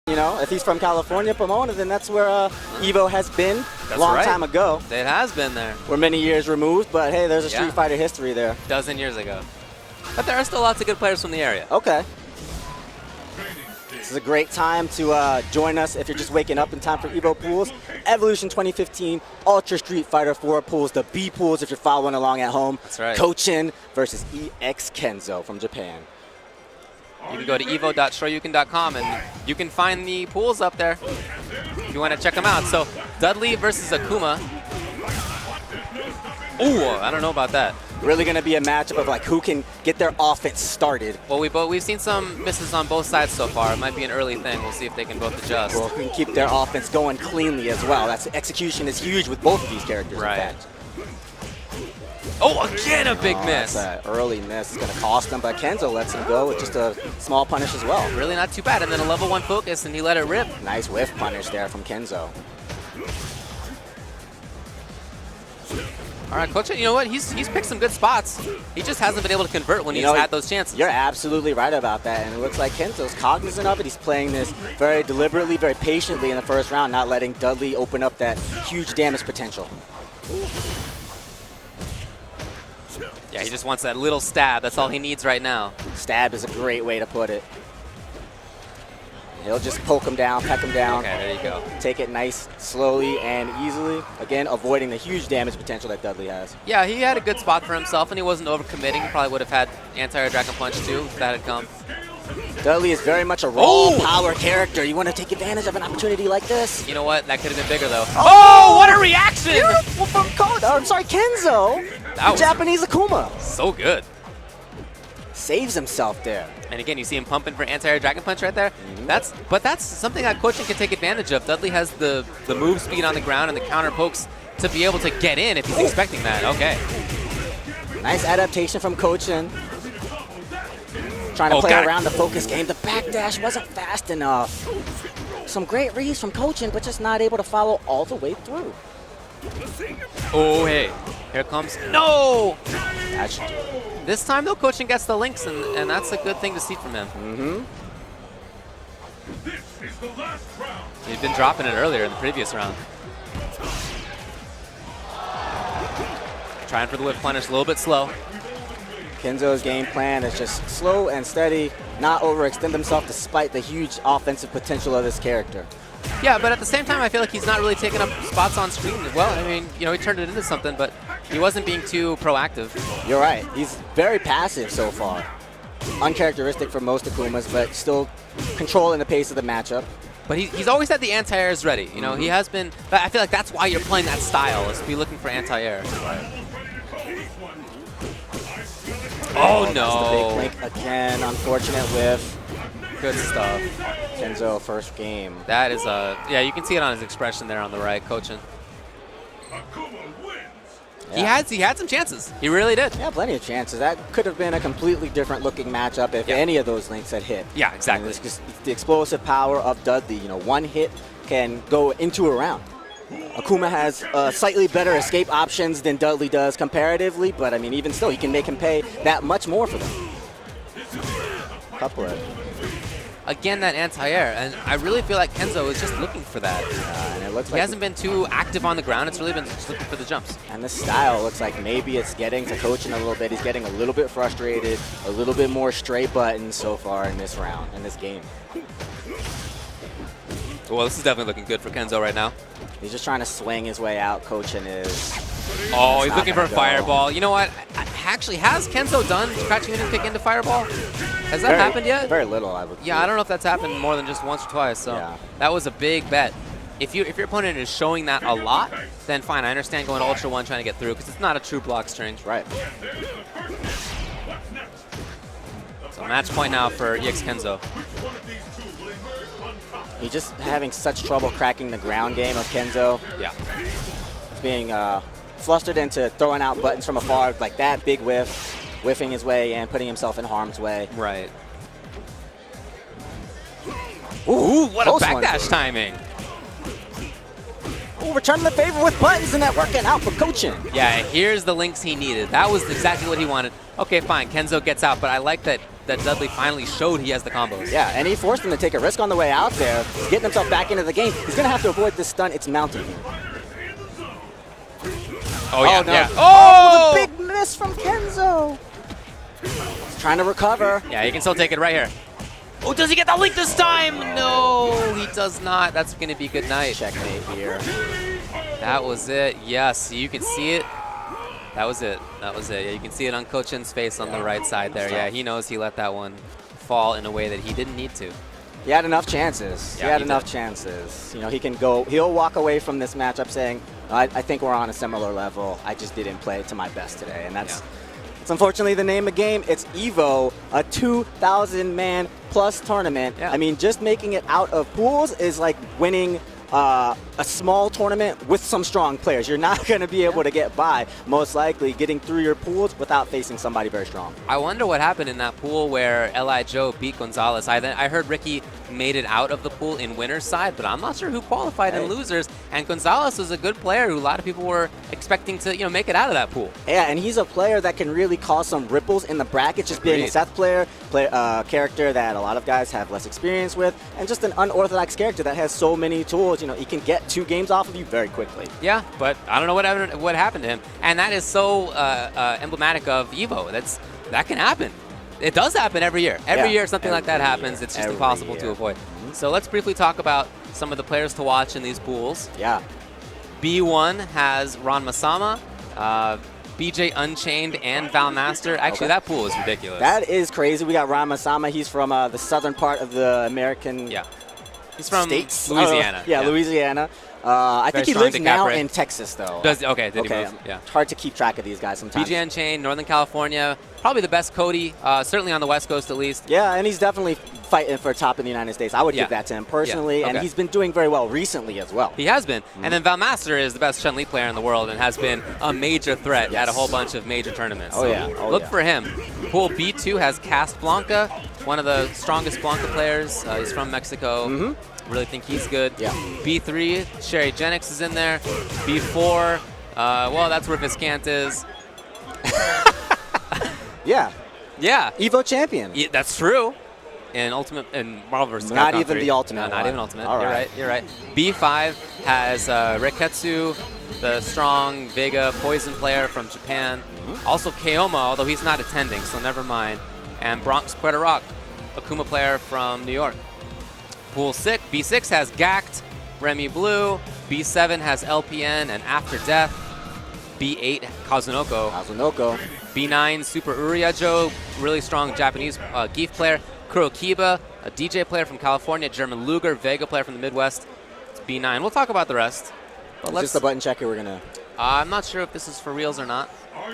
You know, if he's from California, Pomona, then that's where EVO has been a long time ago. It has been there. We're many years removed, but hey, there's a Street Fighter history there. A dozen years ago. But there are still lots of good players from the area. Okay. This is a great time to join us if you're just waking up in time for EVO pools. Evolution 2015 Ultra Street Fighter 4 pools, the B pools if you're following along at home. That's right. Kochin versus EX Kenzo from Japan. You can go to evo.shoryuken.com and you can find the pools up there if you want to check them out. So Dudley versus Akuma. Ooh, I don't know about that. Really going to be a matchup of like who can get their offense started. Well, we've seen some misses on both sides so far. It might be an early thing. We'll see if they can both adjust. Well, who can keep their offense going cleanly as well. That's execution is huge with both of these characters. Right. In fact. Oh, again a big miss. That's an early miss. It's going to cost him, but Kenzo lets him go with just a small punish as well. Really not too bad. And then a level 1 focus, and he let it rip. Nice whiff punish there from Kenzo. All right, Coach, you know what? He's picked some good spots. He just hasn't been able to convert when he's had those chances. You're absolutely right about that, and it looks like Kenzo's cognizant of it. He's playing this very deliberately, very patiently in the first round, not letting Dudley open up that huge damage potential. Yeah, he just wants that little stab. That's all he needs right now. Stab is a great way to put it. He'll just poke him down, peck him down. Okay, there you go. Take it nice, slowly, and easily. Again, avoiding the huge damage potential that Dudley has. Yeah, he had a good spot for himself, and he wasn't overcommitting. He probably would have had anti-air Dragon Punch, too, if that had come. Dudley is very much a raw power character. You want to take advantage of an opportunity like this. You know what? That could have been bigger, though. Oh, what a reaction! Beautiful from Kenzo. That was Japanese Akuma. So good. Saves himself there. And again, you see him pumping for anti-air Dragon Punch right there. That's something that Kochin can take advantage of. Dudley has the move speed on the ground and the counter pokes to be able to get in if he's expecting that. Okay. Nice adaptation from Kochin. Trying to play around the focus game. The backdash wasn't fast enough. Some great reads from Kochin, but just not able to follow all the way through. Oh, hey. Here comes. No! That should do it. This time, though, Kochin gets the links, and that's a good thing to see from him. He'd been dropping it earlier in the previous round. Trying for the whip punish, a little bit slow. Kenzo's game plan is just slow and steady, not overextend himself despite the huge offensive potential of this character. Yeah, but at the same time, I feel like he's not really taking up spots on screen as well. I mean, you know, he turned it into something, but he wasn't being too proactive. You're right. He's very passive so far. Uncharacteristic for most Akumas, but still controlling the pace of the matchup. But he's always had the anti-airs ready. You know, he has been. But I feel like that's why you're playing that style, is to be looking for anti-air. Oh, no. That's the big link again. Unfortunate whiff. Good stuff. Kenzo, first game. That is yeah, you can see it on his expression there on the right, Kochin. Yeah. He had some chances. He really did. Yeah, plenty of chances. That could have been a completely different looking matchup if any of those links had hit. Yeah, exactly. It's just the explosive power of Dudley. You know, one hit can go into a round. Akuma has slightly better escape options than Dudley does comparatively, but I mean, even still, he can make him pay that much more for them. Couplet. Again, that anti-air, and I really feel like Kenzo is just looking for that. And it looks he hasn't been too active on the ground. It's really been just looking for the jumps. And this style looks like maybe it's getting to Kochin a little bit. He's getting a little bit frustrated, a little bit more straight buttons so far in this round, in this game. Well, this is definitely looking good for Kenzo right now. He's just trying to swing his way out. Kochin is. Oh, he's looking for a fireball. You know what? Actually, has Kenzo done crouching in and kick into fireball? Has that happened yet? Very little, I would. Yeah, I don't know if that's happened more than just once or twice. So that was a big bet. If your opponent is showing that a lot, then fine. I understand going to Ultra 1 trying to get through because it's not a true block string. Right. So match point now for EX Kenzo. He's just having such trouble cracking the ground game of Kenzo. Yeah. He's being flustered into throwing out buttons from afar like that, big whiff, whiffing his way in, putting himself in harm's way. Right. Ooh, what a backdash timing. Oh, returning the favor with buttons, and that working out for coaching. Yeah, here's the links he needed. That was exactly what he wanted. Okay, fine, Kenzo gets out, but I like that Dudley finally showed he has the combos. Yeah, and he forced him to take a risk on the way out there. He's getting himself back into the game. He's going to have to avoid this stun. It's mounting him. Oh, yeah, no. yeah. Oh, the big miss from Kenzo. He's trying to recover. Yeah, he can still take it right here. Oh, does he get the link this time? No, he does not. That's going to be good night. Checkmate here. That was it. Yes, you can see it. That was it. That was it. Yeah, you can see it on Cochin's face on the right side there. Yeah, he knows he let that one fall in a way that he didn't need to. He had enough chances. Yeah, he had enough chances. You know, he can go. He'll walk away from this matchup saying, I think we're on a similar level. I just didn't play to my best today. And that's unfortunately the name of the game. It's EVO, a 2,000-man plus tournament. Yeah. I mean, just making it out of pools is like winning a small tournament with some strong players. You're not going to be able to get by, most likely, getting through your pools without facing somebody very strong. I wonder what happened in that pool where L.I. Joe beat Gonzalez. I heard Ricky made it out of the pool in winner's side, but I'm not sure who qualified in losers. And Gonzalez was a good player who a lot of people were expecting to make it out of that pool. Yeah, and he's a player that can really cause some ripples in the bracket, just being a Seth character that a lot of guys have less experience with, and just an unorthodox character that has so many tools. You know, he can get 2 games off of you very quickly. Yeah, but I don't know what happened to him. And that is so emblematic of EVO. That can happen. It does happen every year. Every year something like that happens. It's just impossible to avoid. So let's briefly talk about some of the players to watch in these pools. Yeah. B1 has Ron Masama, BJ Unchained, and Valmaster. Actually, that pool is ridiculous. That is crazy. We got Ron Masama. He's from the southern part of the American He's from states. Louisiana. Louisiana. I think he lives now in Texas, though. Did he move? Yeah. It's hard to keep track of these guys sometimes. BJ Unchained, Northern California. Probably the best Cody, certainly on the West Coast at least. Yeah, and he's definitely fighting for top in the United States. I would give that to him personally, and he's been doing very well recently as well. He has been. And then Valmaster is the best Chun-Li player in the world and has been a major threat at a whole bunch of major tournaments. Look for him. Pool B2 has Cast Blanca, one of the strongest Blanca players. He's from Mexico. Really think he's good. Yeah. B3, Sherry Genix is in there. B4, well, that's where Viscant is. Yeah. EVO champion. Yeah, that's true. In Marvel vs. Capcom Not even 3. the Ultimate. No, not even Ultimate. All You're right. B5 has Reketsu, the strong Vega poison player from Japan. Also Keoma, although he's not attending, so never mind. And Bronx Puerto Rock, Akuma player from New York. Pool 6, B6 has Gact, Remy Blue. B7 has LPN and After Death. B8, Kazunoko. B9, Super Uriajo, really strong Japanese Geef player. Kurokiba, a DJ player from California. German Luger, Vega player from the Midwest. It's B9. We'll talk about the rest. But let's just the button checker we're going to... I'm not sure if this is for reals or not.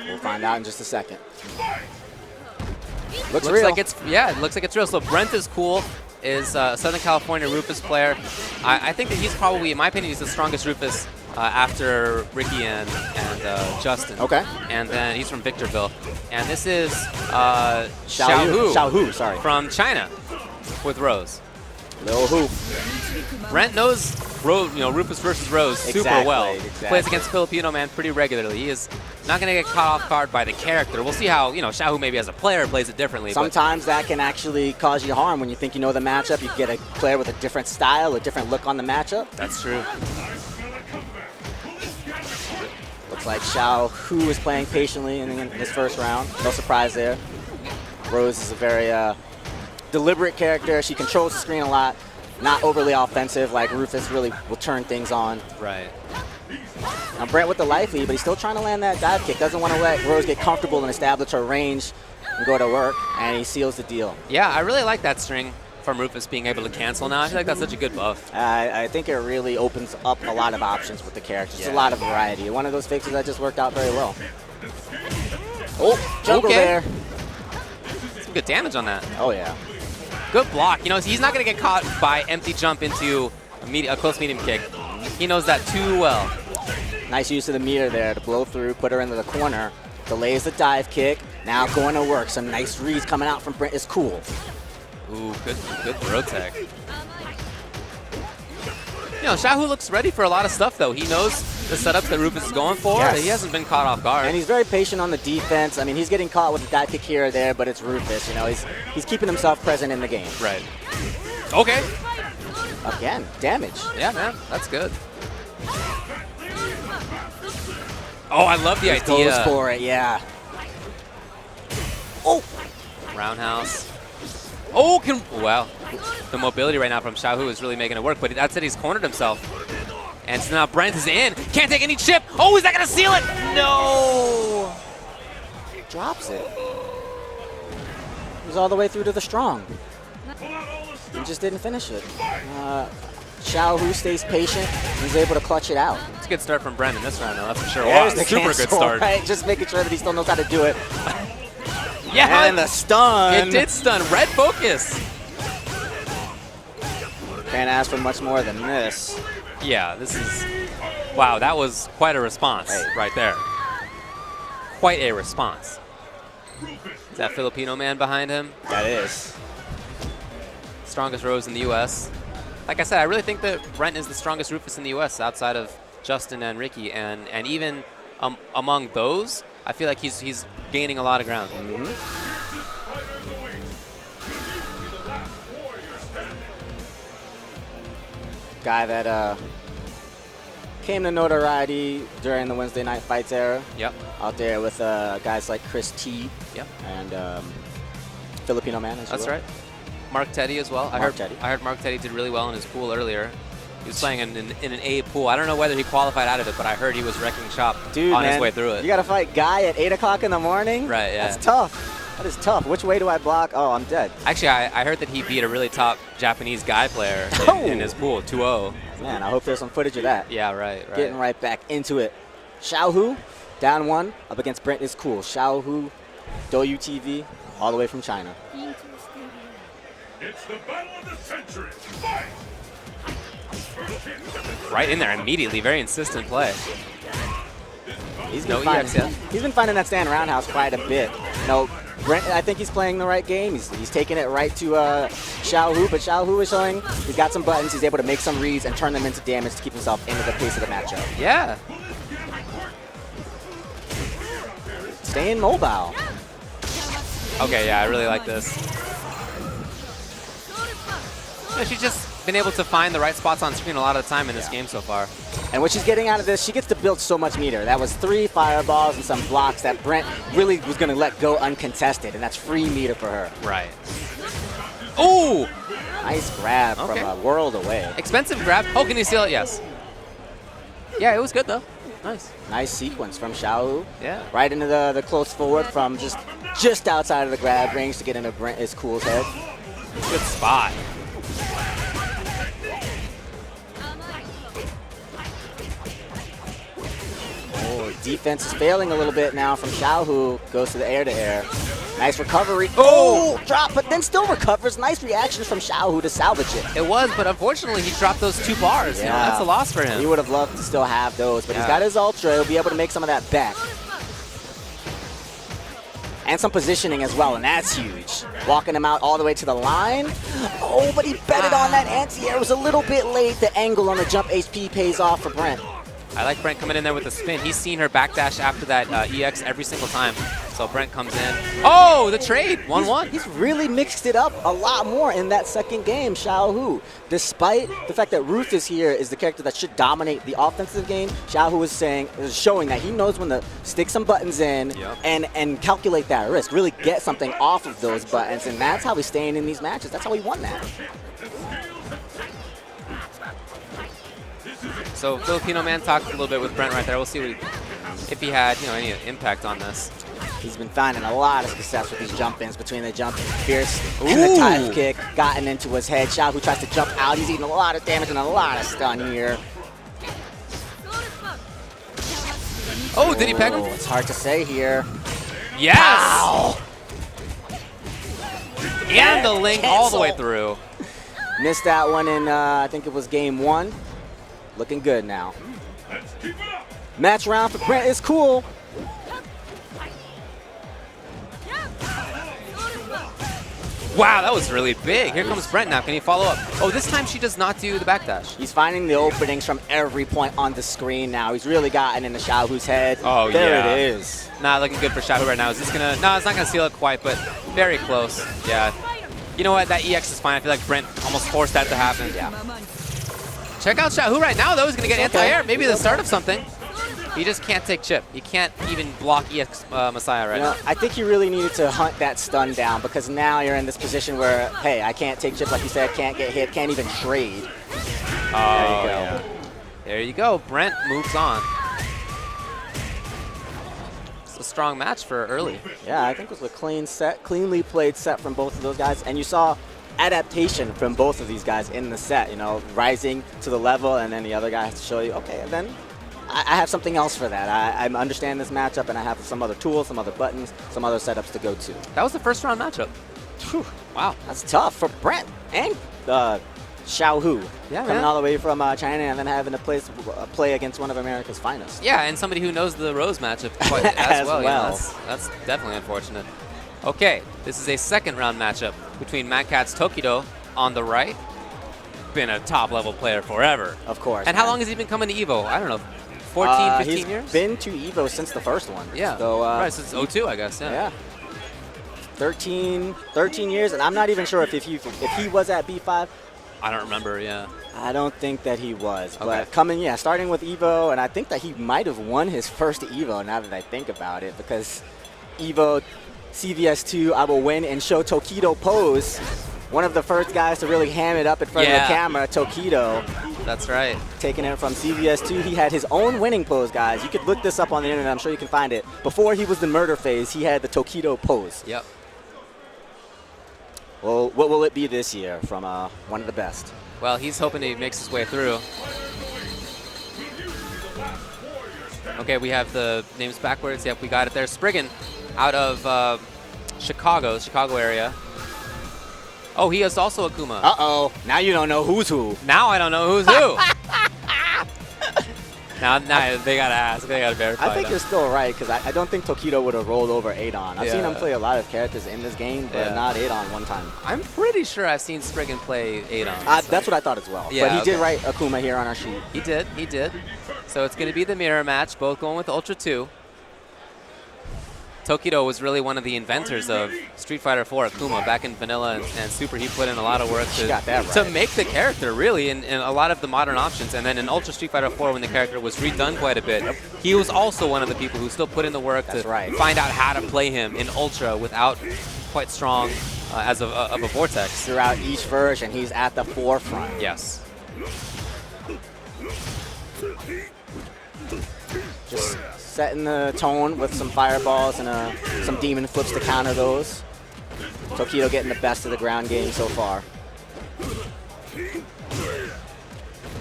We'll find out in just a second. Looks real. like it's it looks like it's real. So Brent is cool. Is Southern California Rufus player. I think that he's probably, in my opinion, he's the strongest Rufus after Ricky and Justin. Okay. And then he's from Victorville. And this is Xiaohu, sorry. From China with Rose. Lil Hu. Brent knows Rufus versus Rose super well. Exactly. Plays against Filipino man pretty regularly. He is not going to get caught off guard by the character. We'll see how Xiaohu maybe as a player plays it differently. Sometimes that can actually cause you harm when you think you know the matchup. You get a player with a different style, a different look on the matchup. That's true. Looks like Xiaohu is playing patiently in his first round. No surprise there. Rose is a very deliberate character. She controls the screen a lot. Not overly offensive, like Rufus really will turn things on. Right. Now Brent with the life lead, but he's still trying to land that dive kick. Doesn't want to let Rose get comfortable and establish her range and go to work, and he seals the deal. Yeah, I really like that string from Rufus being able to cancel now. I feel like that's such a good buff. I think it really opens up a lot of options with the characters. Just a lot of variety. One of those fixes that just worked out very well. Oh, jungle there. Some good damage on that. Oh, yeah. Good block. He's not going to get caught by empty jump into a close medium kick. He knows that too well. Nice use of the meter there to blow through, put her into the corner. Delays the dive kick. Now going to work. Some nice reads coming out from Brent. It's cool. Ooh, good throw tech. You know, Xiaohu looks ready for a lot of stuff, though. He knows the setups that Rufus is going for. Yes. He hasn't been caught off guard. And he's very patient on the defense. I mean, he's getting caught with a dive kick here or there, but it's Rufus. You know, he's keeping himself present in the game. Right. Okay. Again, damage. Yeah, man. That's good. Oh, I love the idea. Goes for it, yeah. Oh! Roundhouse. Oh, wow. The mobility right now from Xiaohu is really making it work, but that's it. He's cornered himself. And so now Brent is in. Can't take any chip. Oh, he's not going to seal it. No. Drops it. He's all the way through to the strong. He just didn't finish it. Xiaohu stays patient. He's able to clutch it out. It's a good start from Brent in this round, though. That's for sure. There's Wow, the super cancel, good start. Right? Just making sure that he still knows how to do it. Yeah. And the stun. It did stun. Red focus. Can't ask for much more than this. Yeah, this is... Wow, that was quite a response right there. Quite a response. Is that Filipino man behind him? That is. Strongest Rose in the U.S. Like I said, I really think that Brent is the strongest Rufus in the U.S. outside of Justin and Ricky. And even among those, I feel like he's gaining a lot of ground. Guy that came to notoriety during the Wednesday Night Fights era. Yep. Out there with guys like Chris T. Yep. And Filipino man as That's well. right. Mark Teddy as well. I Teddy. heard Mark Teddy did really well in his pool earlier. He was playing in an A pool. I don't know whether he qualified out of it, but I heard he was wrecking shop on his way through it. You got to fight Guy at 8 o'clock in the morning? Right, yeah. That's tough. That is tough. Which way do I block? Oh, I'm dead. Actually, I heard that he beat a really top Japanese Guy player in his pool, 2-0. Man, I hope there's some footage of that. Yeah, right. Getting right back into it. Xiaohu, down 1, up against Brent is cool. Xiaohu, Douyu TV, all the way from China. It's the battle of the century. Fight! Right in there immediately. Very insistent play. He's No been, finding, EX, yeah. he's been finding that stand roundhouse quite a bit. No, Brent, I think he's playing the right game. He's taking it right to Xiaohu, but Xiaohu is showing he's got some buttons. He's able to make some reads and turn them into damage to keep himself into the pace of the matchup. Yeah. Staying mobile. Okay, yeah, I really like this. Yeah, she's just been able to find the right spots on screen a lot of the time in this game so far. And what she's getting out of this, she gets to build so much meter. That was 3 fireballs and some blocks that Brent really was going to let go uncontested, and that's free meter for her. Right. Ooh! Nice grab from a world away. Expensive grab. Oh, can you steal it? Yes. Yeah, it was good, though. Nice. Nice sequence from Xiaohu. Yeah. Right into the close forward from just outside of the grab range to get into Brent is Cool's head. Good spot. Oh, defense is failing a little bit now from Xiaohu. Goes to the air-to-air. Nice recovery. Oh, drop, but then still recovers. Nice reactions from Xiaohu to salvage it. It was, but unfortunately, he dropped those 2 bars. Yeah. You know, that's a loss for him. He would have loved to still have those, but he's got his ultra. He'll be able to make some of that back. And some positioning as well, and that's huge. Walking him out all the way to the line. Oh, but he betted on that anti-air. It was a little bit late. The angle on the jump HP pays off for Brent. I like Brent coming in there with the spin. He's seen her backdash after that EX every single time. So Brent comes in. Oh, the trade, 1-1. He's really mixed it up a lot more in that second game, Xiaohu. Despite the fact that Rufus here is the character that should dominate the offensive game, Xiaohu is showing that he knows when to stick some buttons in and calculate that risk, really get something off of those buttons, and that's how he's staying in these matches. That's how he won that. So Filipino man talked a little bit with Brent right there. We'll see if he had any impact on this. He's been finding a lot of success with these jump-ins between the jump fierce and the dive kick. Gotten into his head. Xiaohu tries to jump out. He's eating a lot of damage and a lot of stun here. Oh, did he peg him? It's hard to say here. Yes! Wow. And the link all the way through. Missed that one in, I think it was game 1. Looking good now. Match round for Brent is cool. Wow, that was really big. Here comes Brent now. Can he follow up? Oh, this time she does not do the backdash. He's finding the openings from every point on the screen now. He's really gotten into Xiaohu's head. Oh, there yeah. it is. Not looking good for Xiaohu right now. Is this gonna? No, it's not gonna seal it quite, but very close. Yeah. You know what? That EX is fine. I feel like Brent almost forced that to happen. Yeah. Check out Xiaohu right now, though. He's gonna get anti-air. Okay. Maybe the start of something. He just can't take chip. He can't even block EX Messiah right now. I think you really needed to hunt that stun down because now you're in this position where, hey, I can't take chip like you said, can't get hit, can't even trade. Oh, there you go. Yeah. There you go. Brent moves on. It's a strong match for early. Yeah, I think it was a clean set, cleanly played set from both of those guys, and you saw adaptation from both of these guys in the set, you know, rising to the level, and then the other guy has to show you, okay, and then I have something else for that. I understand this matchup, and I have some other tools, some other buttons, some other setups to go to. That was the first round matchup. Whew. Wow. That's tough for Brent and Xiaohu. Yeah, coming man. all the way from China and then having to play against one of America's finest. Yeah, and somebody who knows the Rose matchup quite as well. Yeah, that's definitely unfortunate. Okay, this is a second round matchup between Mad Catz Tokido on the right. Been a top level player forever. Of course. And how long has he been coming to EVO? I don't know, 14, 15 he's years? Been to EVO since the first one. Yeah, so, right, since 02, I guess, yeah. 13 years, and I'm not even sure if he was at B5. I don't remember, yeah. I don't think that he was, Okay. but starting with EVO, and I think that he might have won his first EVO now that I think about it, because EVO CVS2, I will win and show Tokido pose. One of the first guys to really ham it up in front of the camera, Tokido. That's right. Taking it from CVS2, he had his own winning pose, guys. You could look this up on the internet, I'm sure you can find it. Before he was the murder phase, he had the Tokido pose. Yep. Well, what will it be this year from one of the best? Well, he's hoping he makes his way through. Okay, we have the names backwards. Yep, we got it there. Spriggan out of Chicago area. Oh, he is also Akuma. Uh-oh. Now you don't know who's who. Now I don't know who's who. now they got to ask. They got to verify. I think you're still right, because I don't think Tokido would have rolled over Adon. I've seen him Yeah. play a lot of characters in this game, but not Adon one time. I'm pretty sure I've seen Spriggan play Adon. That's what I thought as well. Yeah, but he did okay. write Akuma here on our sheet. He did. So it's going to be the mirror match, both going with Ultra 2. Tokido was really one of the inventors of Street Fighter 4 Akuma back in Vanilla and Super. He put in a lot of work to make the character really in a lot of the modern options. And then in Ultra Street Fighter 4, when the character was redone quite a bit, he was also one of the people who still put in the work to find out how to play him in Ultra without quite strong as of a vortex. Throughout each version, he's at the forefront. Yes. Just setting the tone with some fireballs and some demon flips to counter those. Tokido getting the best of the ground game so far.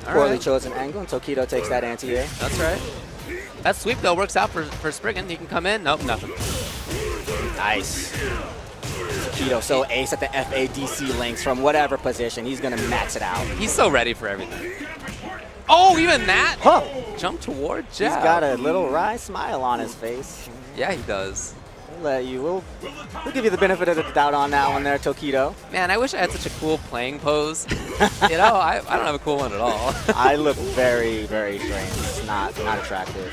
Poorly chosen angle, and Tokido takes that anti-air. That's right. That sweep, though, works out for Spriggan. He can come in. Nope, nothing. Nice. Tokido so ace at the FADC links from whatever position. He's going to max it out. He's so ready for everything. Oh, even that? Huh. Jump toward jab. He's got a little wry smile on his face. Yeah, he does. We'll give you the benefit of the doubt on that one there, Tokido. Man, I wish I had such a cool playing pose. You know, I don't have a cool one at all. I look very, very strange. It's not attractive.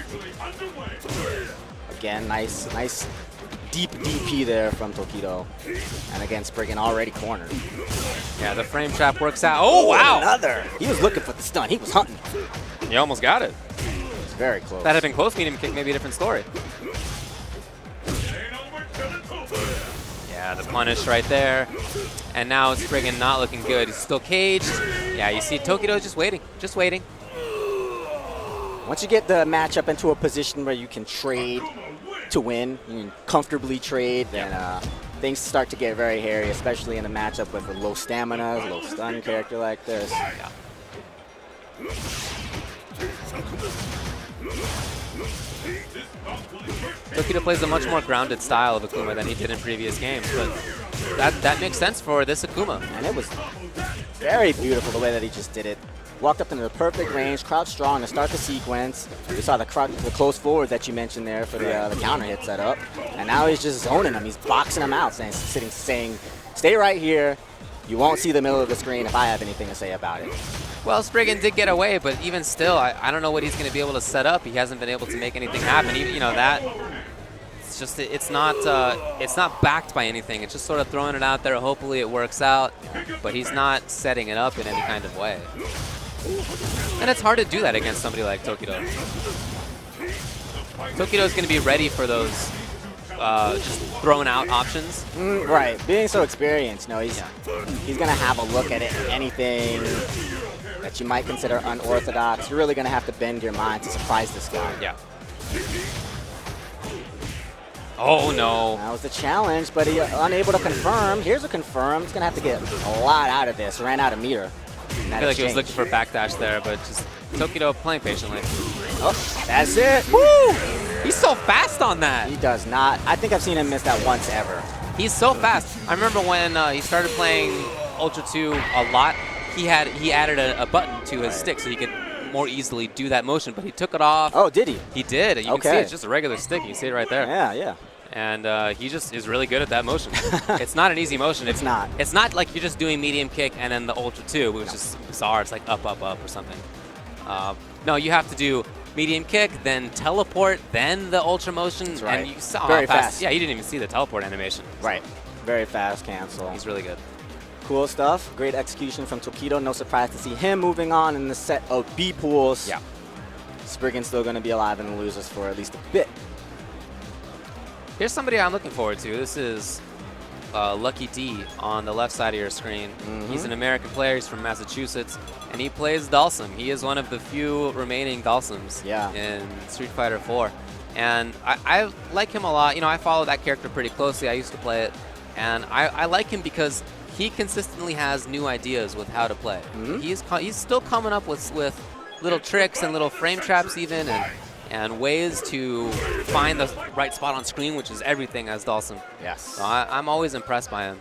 Again, nice deep DP there from Tokido. And again, Spriggan already cornered. Yeah, the frame trap works out. Oh, wow. Another. He was looking for the stun. He was hunting. You almost got it. It's very close. If that had been close medium kick, maybe a different story. Yeah, the punish right there. And now Spriggan not looking good. He's still caged. Yeah, you see Tokido just waiting. Once you get the matchup into a position where you can trade to win, you can comfortably trade, then things start to get very hairy, especially in a matchup with a low stamina, low stun character like this. Yeah. Tokido plays a much more grounded style of Akuma than he did in previous games, but that makes sense for this Akuma. And it was very beautiful the way that he just did it. Walked up into the perfect range, crouched strong to start the sequence. We saw the close forward that you mentioned there for the counter hit setup. And now he's just zoning him. He's boxing him out, saying stay right here. You won't see the middle of the screen if I have anything to say about it. Well, Spriggan did get away, but even still, I don't know what he's going to be able to set up. He hasn't been able to make anything happen. Even, you know, that it's just it's not backed by anything. It's just sort of throwing it out there. Hopefully, it works out, but he's not setting it up in any kind of way. And it's hard to do that against somebody like Tokido. Tokido's going to be ready for those just thrown out options. Right, being so experienced, he's going to have a look at it. Anything that you might consider unorthodox, you're really going to have to bend your mind to surprise this guy. Yeah. Oh, no. That was the challenge, but he unable to confirm. Here's a confirm. He's going to have to get a lot out of this. Ran out of meter. I feel like he was looking for a backdash there, but just Tokido playing patiently. Oh, that's it. Woo! He's so fast on that. He does not. I think I've seen him miss that once ever. He's so fast. I remember when he started playing Ultra 2 a lot, he added a button to his stick so he could more easily do that motion, but he took it off. Oh, did he? He did. You can see it's just a regular stick. You can see it right there. Yeah, yeah. And he just is really good at that motion. It's not an easy motion. It's not. It's not like you're just doing medium kick and then the Ultra 2, which is bizarre. It's like up, up, up or something. No, you have to do medium kick, then teleport, then the Ultra motion. That's right. And you saw Very how fast. fast. Yeah, you didn't even see the teleport animation. Right. Very fast cancel. He's really good. Cool stuff. Great execution from Tokido. No surprise to see him moving on in the set of B pools. Yeah. Spriggan's still going to be alive in the losers for at least a bit. Here's somebody I'm looking forward to. This is Lucky D on the left side of your screen. He's an American player. He's from Massachusetts, and he plays Dalsum. He is one of the few remaining Dalsums in Street Fighter 4. And I like him a lot. You know, I follow that character pretty closely. I used to play it. And I like him because he consistently has new ideas with how to play. He's still coming up with little tricks and little frame traps even, and ways to find the right spot on screen, which is everything as Dalsum. Yes. So I'm always impressed by him.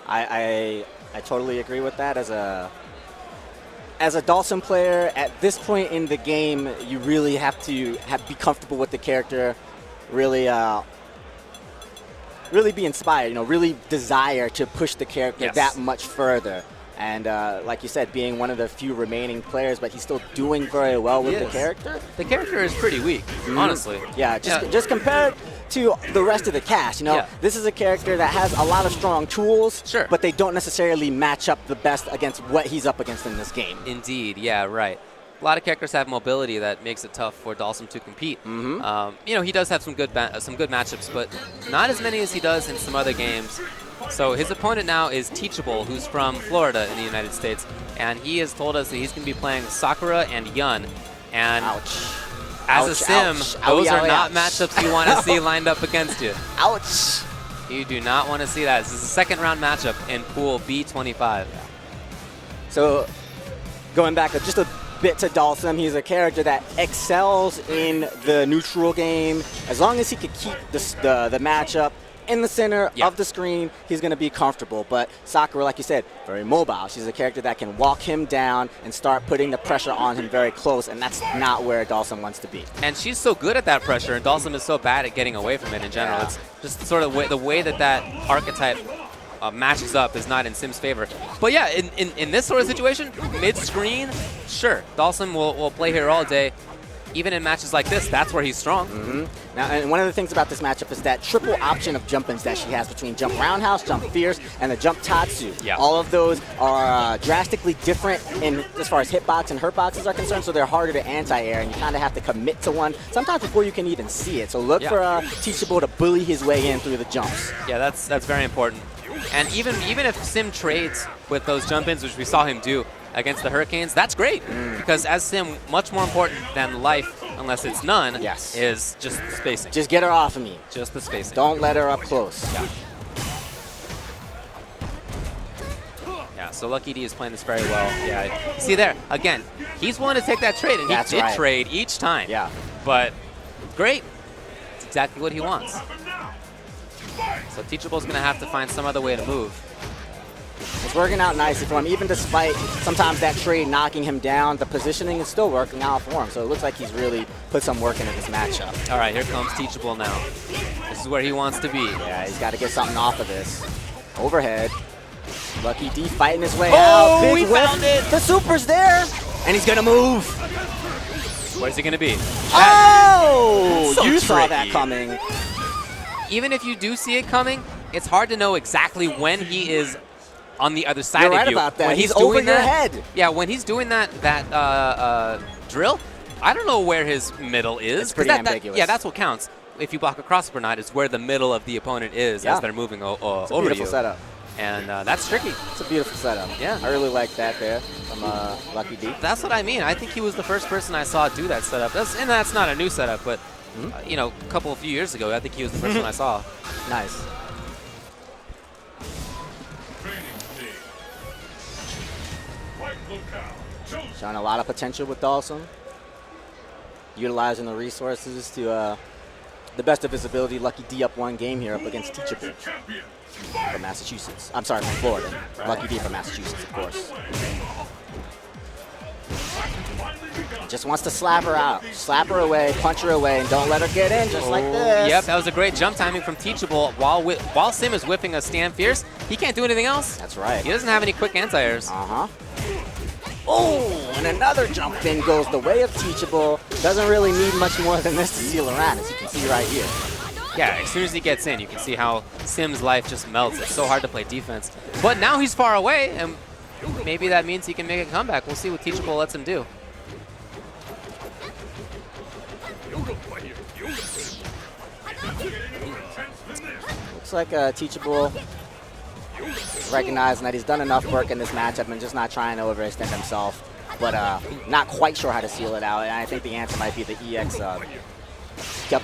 I totally agree with that. As a Dalsum player, at this point in the game, you really have to be comfortable with the character, really be inspired, really desire to push the character that much further. And like you said, being one of the few remaining players, but he's still doing very well with the character. The character is pretty weak, honestly. Yeah, just compared to the rest of the cast, this is a character that has a lot of strong tools, but they don't necessarily match up the best against what he's up against in this game. Indeed, yeah, right. A lot of characters have mobility that makes it tough for Dalsum to compete. He does have some good matchups, but not as many as he does in some other games. So his opponent now is Teachable, who's from Florida in the United States, and he has told us that he's going to be playing Sakura and Yun. And as a sim, those are not matchups you want to see lined up against you. Ouch! You do not want to see that. This is a second round matchup in Pool B25. So going back just a bit to Dalsum, he's a character that excels in the neutral game. As long as he could keep the matchup in the center of the screen, he's going to be comfortable. But Sakura, like you said, very mobile. She's a character that can walk him down and start putting the pressure on him very close, and that's not where Dalsum wants to be. And she's so good at that pressure, and Dalsum is so bad at getting away from it in general. It's just sort of the way that archetype matches up is not in Sim's favor. But yeah, in this sort of situation, mid-screen, sure, Dalsum will play here all day. Even in matches like this, that's where he's strong. Now, and one of the things about this matchup is that triple option of jump-ins that she has between jump roundhouse, jump fierce, and the jump tatsu. All of those are drastically different as far as hitbox and hurtboxes are concerned, so they're harder to anti-air, and you kind of have to commit to one, sometimes before you can even see it. So look for Teachable to bully his way in through the jumps. Yeah, that's very important. And even if Sim trades with those jump-ins, which we saw him do against the Hurricanes, that's great. Because as Sim, much more important than life, unless it's none, is just spacing. Just get her off of me. Just the spacing. Don't let her up close. Yeah, so Lucky D is playing this very well. Yeah, see there, again, he's willing to take that trade, and he did trade each time. Yeah. But great. It's exactly what he wants. So Teachable's going to have to find some other way to move. It's working out nicely for him, even despite sometimes that trade knocking him down. The positioning is still working out for him, so it looks like he's really put some work into this matchup. All right, here comes Teachable now. This is where he wants to be. Yeah, he's got to get something off of this. Overhead. Lucky D fighting his way Oh, out. Big we whip. found it. The super's there. And he's going to move. Where's he going to be? Oh! So You saw that tricky. coming. Even if you do see it coming, it's hard to know exactly when he is on the other side You're of right you. about that. When He's doing over your that- head. Yeah, when he's doing that drill, I don't know where his middle is. It's 'cause pretty ambiguous. Yeah, that's what counts. If you block a cross or not, is where the middle of the opponent is Yeah. as they're moving It's a over beautiful you. setup. And that's tricky. It's a beautiful setup. Yeah. I really like that there from Lucky D. That's what I mean. I think he was the first person I saw do that setup. And that's not a new setup, but you know, a few years ago, I think he was the first one I saw. Nice. Training stage. Fight locale. Chosen. Showing a lot of potential with Dawson. Utilizing the resources to the best of his ability. Lucky D up one game here up against Teachable Champion. from Massachusetts. I'm sorry, from Florida. Lucky D from Massachusetts, of course. Just wants to slap her out. Slap her away, punch her away, and don't let her get in just like this. Yep, that was a great jump timing from Teachable. While Sim is whipping a stand fierce, he can't do anything else. That's right. He doesn't have any quick anti-airs. Uh-huh. Oh, and another jump in goes the way of Teachable. Doesn't really need much more than this to seal around, as you can see right here. Yeah, as soon as he gets in, you can see how Sim's life just melts. It's so hard to play defense. But now he's far away, and maybe that means he can make a comeback. We'll see what Teachable lets him do. Looks like Teachable recognizing that he's done enough work in this matchup and just not trying to overextend himself, but not quite sure how to seal it out. And I think the answer might be the EX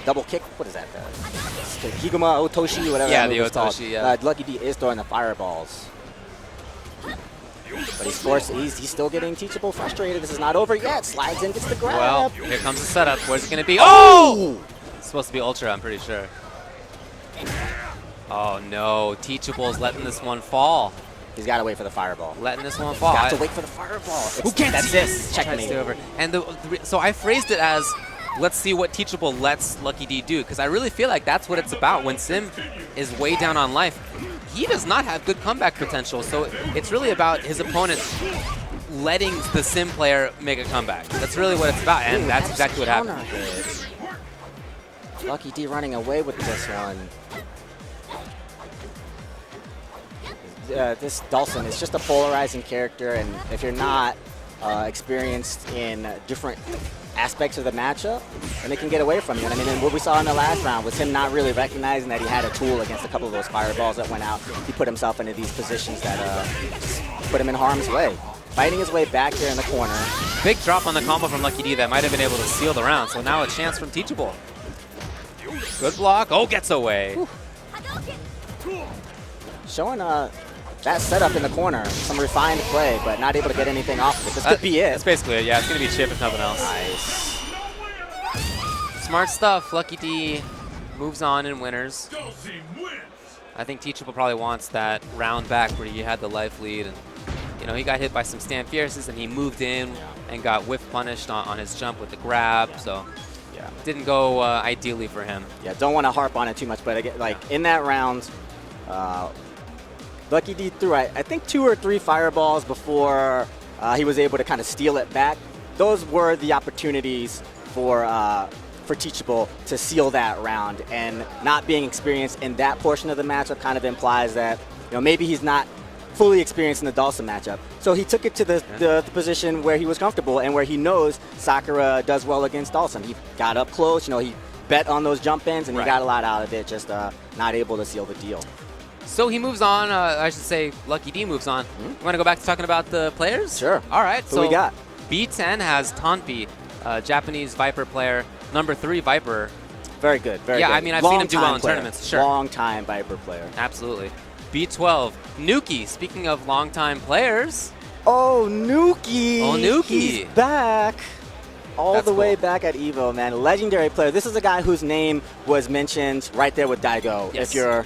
double kick. What is that? Higuma Otoshi, whatever. Yeah, that the move is called. Otoshi, yeah. Lucky D is throwing the fireballs. But he's forced. He's still getting Teachable frustrated. This is not over yet. Slides in, gets the grab. Well, here comes the setup. Where's it going to be? Oh! It's supposed to be Ultra, I'm pretty sure. Oh, no. Teachable's letting this one fall. He's got to wait for the fireball. Letting this one fall. Got to wait for the fireball. Who can't That's see this. Tries to Checkmate. stay over. And so I phrased it as, let's see what Teachable lets Lucky D do, because I really feel like that's what it's about. When Sim is way down on life, he does not have good comeback potential. So it's really about his opponent letting the Sim player make a comeback. That's really what it's about, and that's exactly what happened. Counter-hit. Lucky D running away with this one. This Dawson is just a polarizing character, and if you're not experienced in different aspects of the matchup, then it can get away from you. And I mean, and what we saw in the last round was him not really recognizing that he had a tool against a couple of those fireballs that went out. He put himself into these positions that just put him in harm's way. Fighting his way back here in the corner. Big drop on the combo from Lucky D that might have been able to seal the round. So now a chance from Teachable. Good block. Oh, gets away. Showing that setup in the corner, some refined play, but not able to get anything off of it. This could be it. That's basically it. Yeah, it's going to be chip if nothing else. Nice. Smart stuff. Lucky D moves on and winners. Dulcine wins. I think Teachable probably wants that round back where he had the life lead. And, you know, he got hit by some stand fierces and he moved in and got whiff punished on his jump with the grab. So Yeah. didn't go ideally for him. Yeah, don't want to harp on it too much, but again, like in that round, Lucky D threw, I think, 2 or 3 fireballs before he was able to kind of steal it back. Those were the opportunities for Teachable to seal that round, and not being experienced in that portion of the matchup kind of implies that, you know, maybe he's not fully experienced in the Dawson matchup. So he took it to the position where he was comfortable and where he knows Sakura does well against Dawson. He got up close, you know, he bet on those jump ins and he got a lot out of it, just not able to seal the deal. So he moves on. I should say Lucky D moves on. You want to go back to talking about the players? Sure. All right. Who we got? B10 has Tanpi, Japanese Viper player, number 3 Viper. Very good, very good. Yeah, I mean, I've seen him do well Long-time in player. tournaments. Sure. Long-time Viper player. Absolutely. B12, Nuki. Speaking of longtime players. Oh, Nuki! Oh, Nuki. He's back. All That's the way cool. back at EVO, man. Legendary player. This is a guy whose name was mentioned right there with Daigo. Yes. If you're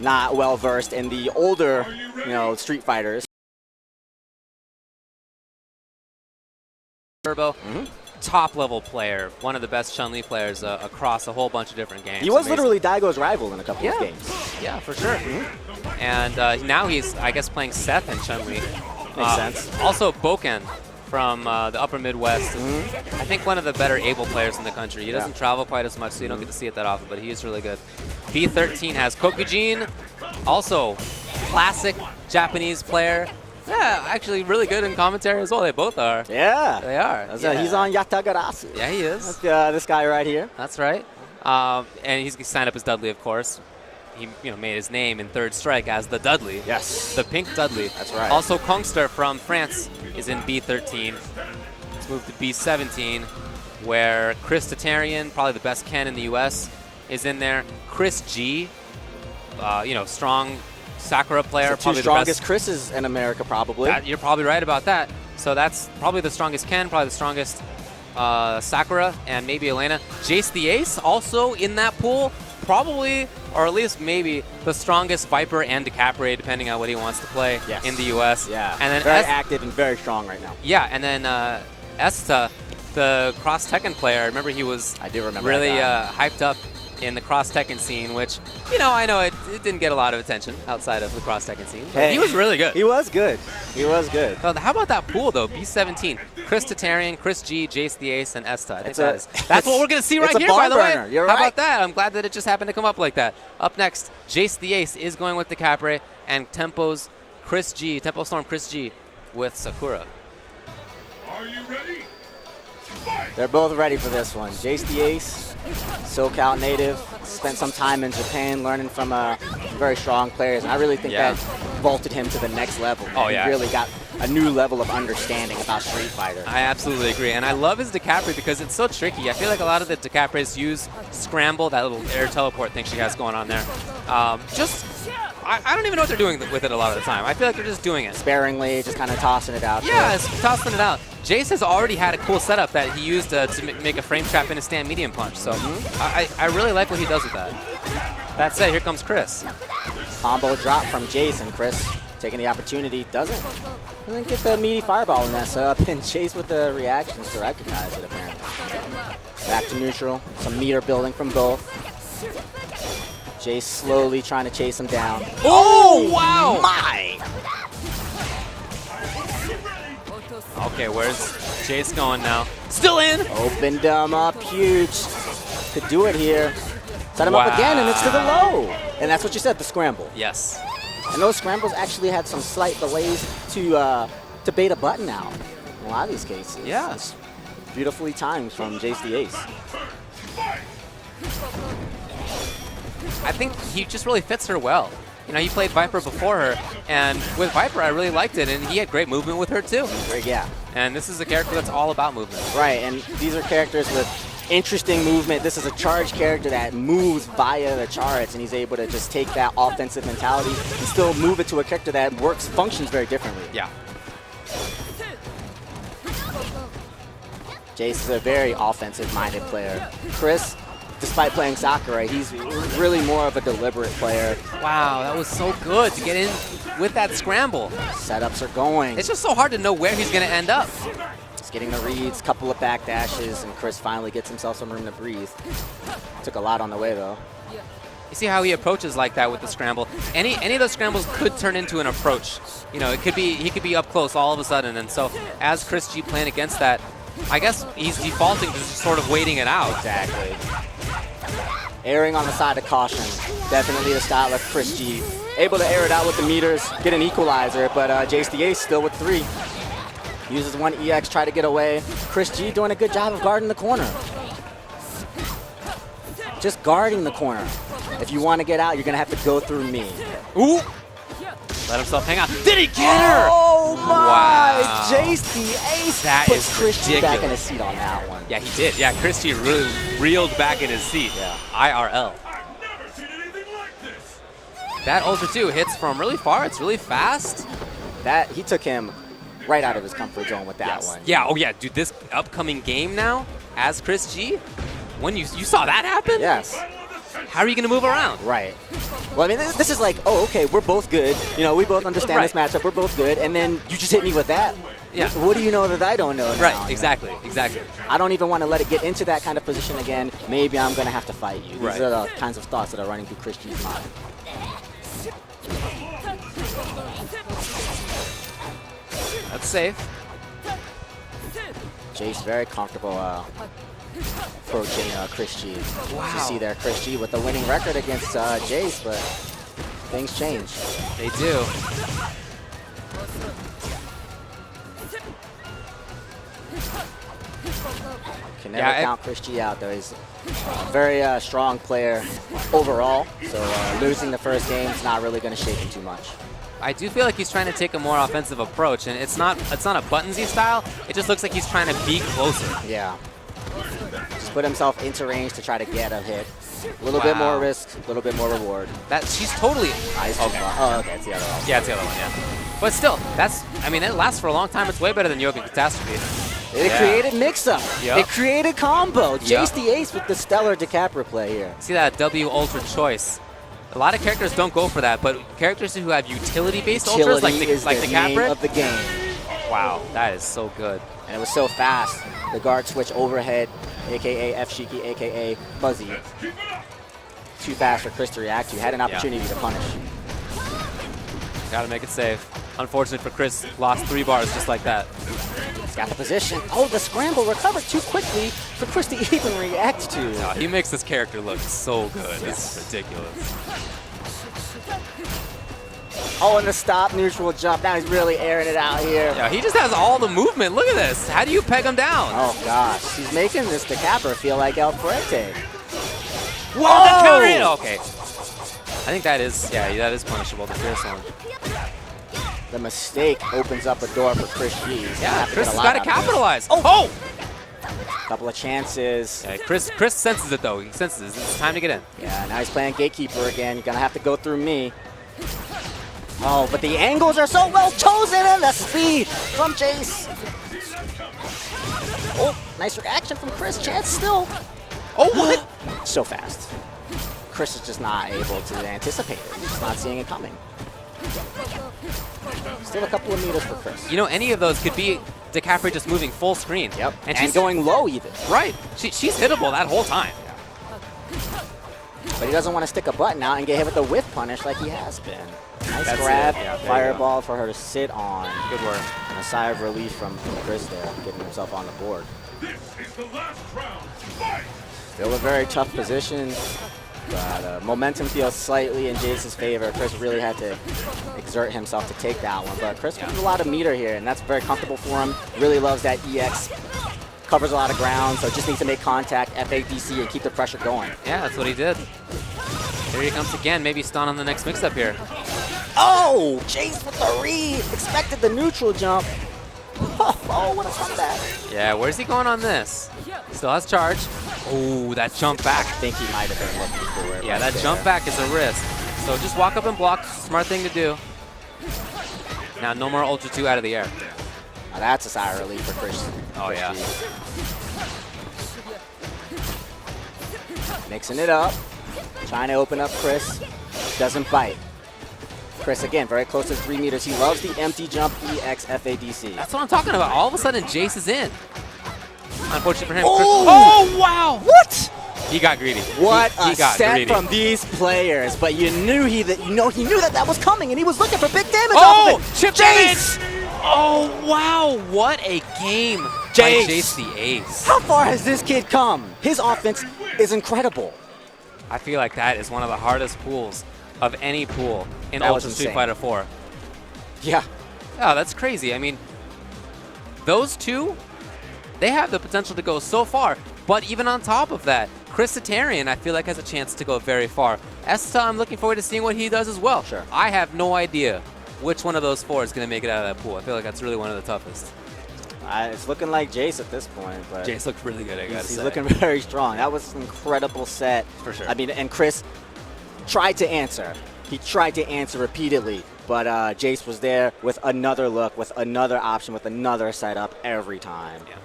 not well versed in the older, you know, Street Fighters. Turbo. top-level player, one of the best Chun-Li players across a whole bunch of different games. He was Amazing. literally Daigo's rival in a couple of Yeah. games. Yeah, for sure. And now he's, I guess, playing Seth in Chun-Li. Makes sense. Also, Boken from the upper Midwest. I think one of the better able players in the country. He doesn't travel quite as much, so you don't get to see it that often, but he is really good. B13 has Kokujin, also classic Japanese player. Yeah, actually really good in commentary as well. They both are. Yeah. They are. Yeah. He's on Yatagarasu. Yeah, he is. This guy right here. That's right. And he's signed up as Dudley, of course. He made his name in Third Strike as the Dudley. Yes. The Pink Dudley. That's right. Also, Kongster from France is in B13. Let's move to B17, where Chris Tatarian, probably the best Ken in the U.S., is in there. Chris G, strong Sakura player. Two Probably strongest the best. Chris's in America, probably. You're probably right about that. So that's probably the strongest Ken, probably the strongest Sakura, and maybe Elena. Jace the Ace also in that pool. Probably, or at least maybe, the strongest Viper and DeCapre, depending on what he wants to play in the U.S. Yeah, and then very active and very strong right now. Yeah, and then Esta, the Cross Tekken player. I remember he was I do remember really that hyped up in the Cross Tekken scene, which, I know it didn't get a lot of attention outside of the Cross Tekken scene. But he was really good. He was good. He was good. So how about that pool, though? B17. Chris Tatarian, Chris G, Jace the Ace, and Esta. I think that's what we're going to see right here, by the way. You're How right. about that? I'm glad that it just happened to come up like that. Up next, Jace the Ace is going with DeCapre, and Tempo Storm Chris G with Sakura. Are you ready? Fight! They're both ready for this one. Jace the Ace, SoCal native, spent some time in Japan learning from very strong players, and I really think that vaulted him to the next level. Man. Oh, yeah. He really got a new level of understanding about Street Fighter. I absolutely agree, and I love his DeCapre because it's so tricky. I feel like a lot of the DeCapres use Scramble, that little air teleport thing she has going on there. I don't even know what they're doing with it a lot of the time. I feel like they're just doing it. Sparingly, just kind of tossing it out. Yeah, it's tossing it out. Jace has already had a cool setup that he used to make a frame trap in a stand medium punch, so I really like what he does with that. That said, here comes Chris. Combo drop from Jace, and Chris taking the opportunity, doesn't get the meaty fireball in that setup, and Jace with the reactions to recognize it, apparently. Back to neutral, some meter building from both. Jace slowly trying to chase him down. Oh, wow! My! Okay, where's Jace going now? Still in! Opened him up huge. Could do it here. Set him up again, and it's to the low. And that's what you said, the scramble. Yes. And those scrambles actually had some slight delays to bait a button out in a lot of these cases. Yeah. It's beautifully timed from Jace the Ace. I think he just really fits her well. He played Viper before her, and with Viper, I really liked it, and he had great movement with her, too. Yeah. And this is a character that's all about movement. Right, and these are characters with interesting movement. This is a charge character that moves via the charts, and he's able to just take that offensive mentality and still move it to a character that functions very differently. Yeah. Jace is a very offensive-minded player. Chris, despite playing Sakura, he's really more of a deliberate player. Wow, that was so good to get in with that scramble. Setups are going. It's just so hard to know where he's going to end up. He's getting the reads, couple of back dashes, and Chris finally gets himself some room to breathe. Took a lot on the way, though. You see how he approaches like that with the scramble. Any of those scrambles could turn into an approach. It could be he could be up close all of a sudden, and so as Chris G playing against that, I guess he's defaulting to just sort of waiting it out. Exactly. Airing on the side of caution. Definitely the style of Chris G. Able to air it out with the meters, get an equalizer, but Jace the Ace still with 3. Uses one EX, try to get away. Chris G doing a good job of guarding the corner. Just guarding the corner. If you want to get out, you're going to have to go through me. Ooh! Let himself hang out. Did he get her? Oh my! Wow. Jace the Ace That puts is Chris G back in ridiculous. his seat on that one. Yeah, he did. Yeah, Chris G really reeled back in his seat. Yeah. IRL. I've never seen anything like this. That Ultra 2 hits from really far. It's really fast. He took him right out of his comfort zone with that one. Yeah, oh yeah, dude, this upcoming game now, as Chris G, when you saw that happen? Yes. how are you going to move around? Right. Well, I mean, this is like, oh, okay, we're both good. You know, we both understand this matchup. We're both good. And then you just hit me with that. Yeah. What do you know that I don't know now? Right, exactly, exactly. I don't even want to let it get into that kind of position again. Maybe I'm going to have to fight you. These are the kinds of thoughts that are running through Chris G's mind. That's safe. Jace very comfortable approaching Chris G. Wow. You see there, Chris G with the winning record against Jace, but things change. They do. Can never count Chris G out, though. He's a very strong player overall, so losing the first game is not really going to shake him too much. I do feel like he's trying to take a more offensive approach, and it's not a buttonsy style. It just looks like he's trying to be closer. Yeah. Just put himself into range to try to get a hit. A little bit more risk, a little bit more reward. She's totally. Nice. Okay. Oh, okay, it's the other one. Yeah, it's the other one. Yeah. But still, it lasts for a long time. It's way better than Yoga Catastrophe. It created mix-up. Yep. It created combo. Yep. Jace the Ace with the stellar DeCapra play here. See that W Ultra choice. A lot of characters don't go for that, but characters who have utility-based ultras, like the name of the game. Wow, that is so good. And it was so fast. The guard switch overhead, a.k.a. F-Shiki, a.k.a. Fuzzy. Too fast for Chris to react to. Had an opportunity to punish. Gotta make it safe. Unfortunate for Chris, lost 3 bars just like that. He's got the position. Oh, the scramble recovered too quickly for Chris to even react to. No, he makes this character look so good. It's ridiculous. Oh, and the stop neutral jump. Now he's really airing it out here. Yeah, he just has all the movement. Look at this. How do you peg him down? Oh, gosh. He's making this DeCapra feel like El Fuerte. Whoa! The counter hit. Okay. I think that is, that is punishable, the first one. The mistake opens up a door for Chris G. Yeah, Chris has got to capitalize. Oh! Couple of chances. Yeah, Chris senses it, though. He senses it. It's time to get in. Yeah, now he's playing Gatekeeper again. Gonna have to go through me. Oh, but the angles are so well chosen and the speed from Jace. Oh, nice reaction from Chris. Chance still. Oh, what? So fast. Chris is just not able to anticipate it. He's just not seeing it coming. Still a couple of meters for Chris. You know, any of those could be DeCapra just moving full screen. Yep, and she's going low even. Right. She's hittable that whole time. But he doesn't want to stick a button out and get hit with a whiff punish like he has been. Nice grab, fireball for her to sit on. Good work. And a sigh of relief from Chris there, getting himself on the board. This is the last round. Fight! Still a very tough position, but momentum feels slightly in Jace's favor. Chris really had to exert himself to take that one, but Chris has a lot of meter here, and that's very comfortable for him. Really loves that EX. Covers a lot of ground, so just needs to make contact, FADC, and keep the pressure going. Yeah, that's what he did. Here he comes again, maybe stun on the next mix-up here. Oh, Jace with the read. Expected the neutral jump. Oh, what a comeback. Yeah, where's he going on this? Still has charge. Oh, that jump back. I think he might have been looking for it. Yeah, right that there. jump back is a risk. So just walk up and block. Smart thing to do. Now, no more Ultra 2 out of the air. Now that's a sigh of relief for Chris. Oh, yeah. Mixing it up. Trying to open up Chris. Doesn't bite. Chris, again, very close to 3 meters. He loves the empty jump EX FADC. That's what I'm talking about. All of a sudden, Jace is in. Unfortunate for him. Oh! Chris, oh, wow! What? He got greedy. What he a got set greedy. from these players. But you knew he knew that was coming, and he was looking for big damage Oh! off of it. Chip Jace! damage! Oh, wow. What a game by Jace the Ace. How far has this kid come? His offense is incredible. I feel like that is one of the hardest pools of any pool in That was Ultra Street insane. Fighter 4. Yeah. Oh, that's crazy. I mean, those two, they have the potential to go so far. But even on top of that, Chris Satarian, I feel like, has a chance to go very far. Esta, I'm looking forward to seeing what he does as well. Sure. I have no idea which one of those 4 is going to make it out of that pool. I feel like that's really one of the toughest. It's looking like Jace at this point. But Jace looked really good, I gotta say. he's looking very strong. That was an incredible set. For sure. I mean, and Chris tried to answer. He tried to answer repeatedly, but Jace was there with another look, with another option, with another setup every time. Yeah.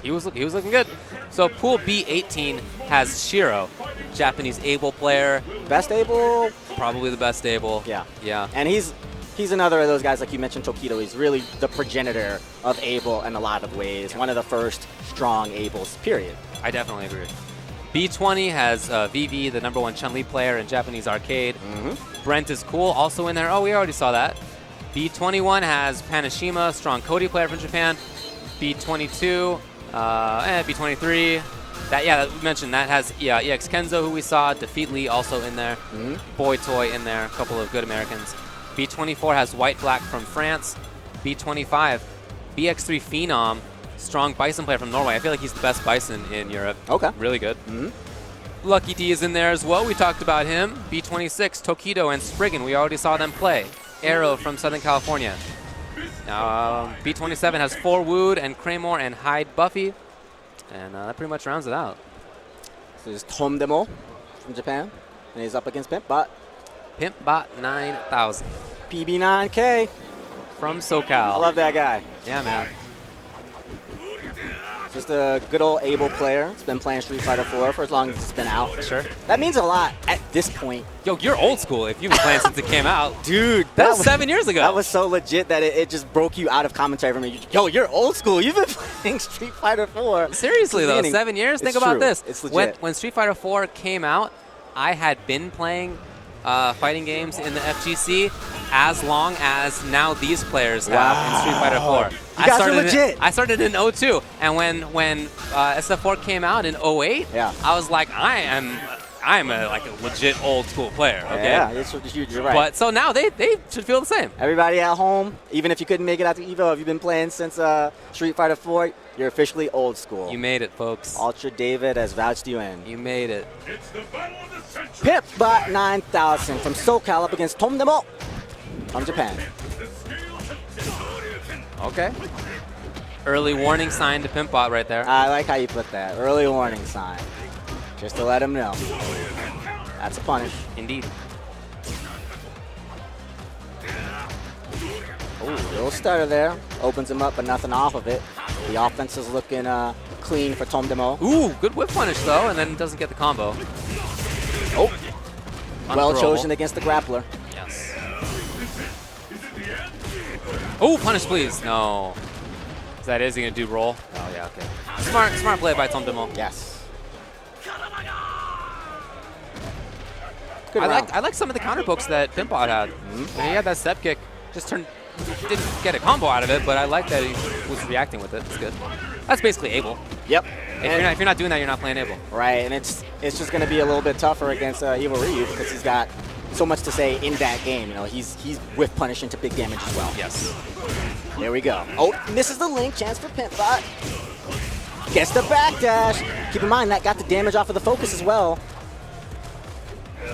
He was looking good. So Pool B18 has Shiro, Japanese able player. Best able? Probably the best able. Yeah. Yeah. And he's another of those guys, like you mentioned, Tokido. He's really the progenitor of able in a lot of ways. One of the first strong ables, period. I definitely agree. B20 has VV, the #1 Chun-Li player in Japanese arcade. Brent is cool, also in there. Oh, we already saw that. B21 has Panashima, strong Cody player from Japan. B22, B23. That we mentioned that has EX Kenzo, who we saw. Defeat Lee also in there. Boy Toy in there. A couple of good Americans. B24 has White Black from France. B25, BX3 Phenom, strong Bison player from Norway. I feel like he's the best Bison in Europe. Okay. Really good. Lucky D is in there as well. We talked about him. B26, Tokido and Spriggan. We already saw them play. Arrow from Southern California. B27 has 4 Wood and Craymore and Hyde Buffy. And that pretty much rounds it out. So there's Tomdemo from Japan, and he's up against Pimpbot. Pimpbot 9000 PB9K. from SoCal. I love that guy. Yeah, man. Just a good old able player. He's been playing Street Fighter 4 for as long as it's been out. Sure. That means a lot at this point. Yo, you're old school if you've been playing since it came out. Dude, That was 7 years ago. That was so legit that it just broke you out of commentary from me. Yo, you're old school. You've been playing Street Fighter 4. Seriously, though, Meaning, 7 years? Think it's about true. this. It's legit. When Street Fighter 4 came out, I had been playing fighting games in the FGC as long as now these players have in Street Fighter 4. You guys are legit. I started in 02, and when SF4 came out in 08, Yeah. I was like, I'm a legit old school player. Okay. Yeah, you're right. But so now they should feel the same. Everybody at home, even if you couldn't make it out to EVO, if you've been playing since Street Fighter 4, you're officially old school. You made it, folks. Ultra David has vouched you in. You made it. It's the battle of the century. Pimpbot 9000 from SoCal up against Tomdemo from Japan. Okay. Early warning sign to Pimpbot right there. I like how you put that. Early warning sign. Just to let him know. That's a punish. Indeed. Ooh, little stutter there. Opens him up, but nothing off of it. The offense is looking clean for Tomdemo. Ooh, good whip punish though, and then doesn't get the combo. Oh, well Unthrowable. chosen against the grappler. Yes. Oh, punish please. No. Is that is he gonna do roll? Oh yeah, okay. Smart play by Tomdemo. Yes. Good round. I like some of the counter pokes that Pimpbot had. And he had that step kick. Just didn't get a combo out of it, but I like that he was reacting with it. It's good. That's basically able. Yep. If you're not doing that, you're not playing able. Right, and it's just going to be a little bit tougher against EVO Ryu because he's got so much to say in that game. You know, he's whiff punish into big damage as well. Yes. There we go. Oh, misses the link. Chance for Pimpbot. Gets the backdash. Keep in mind that got the damage off of the focus as well.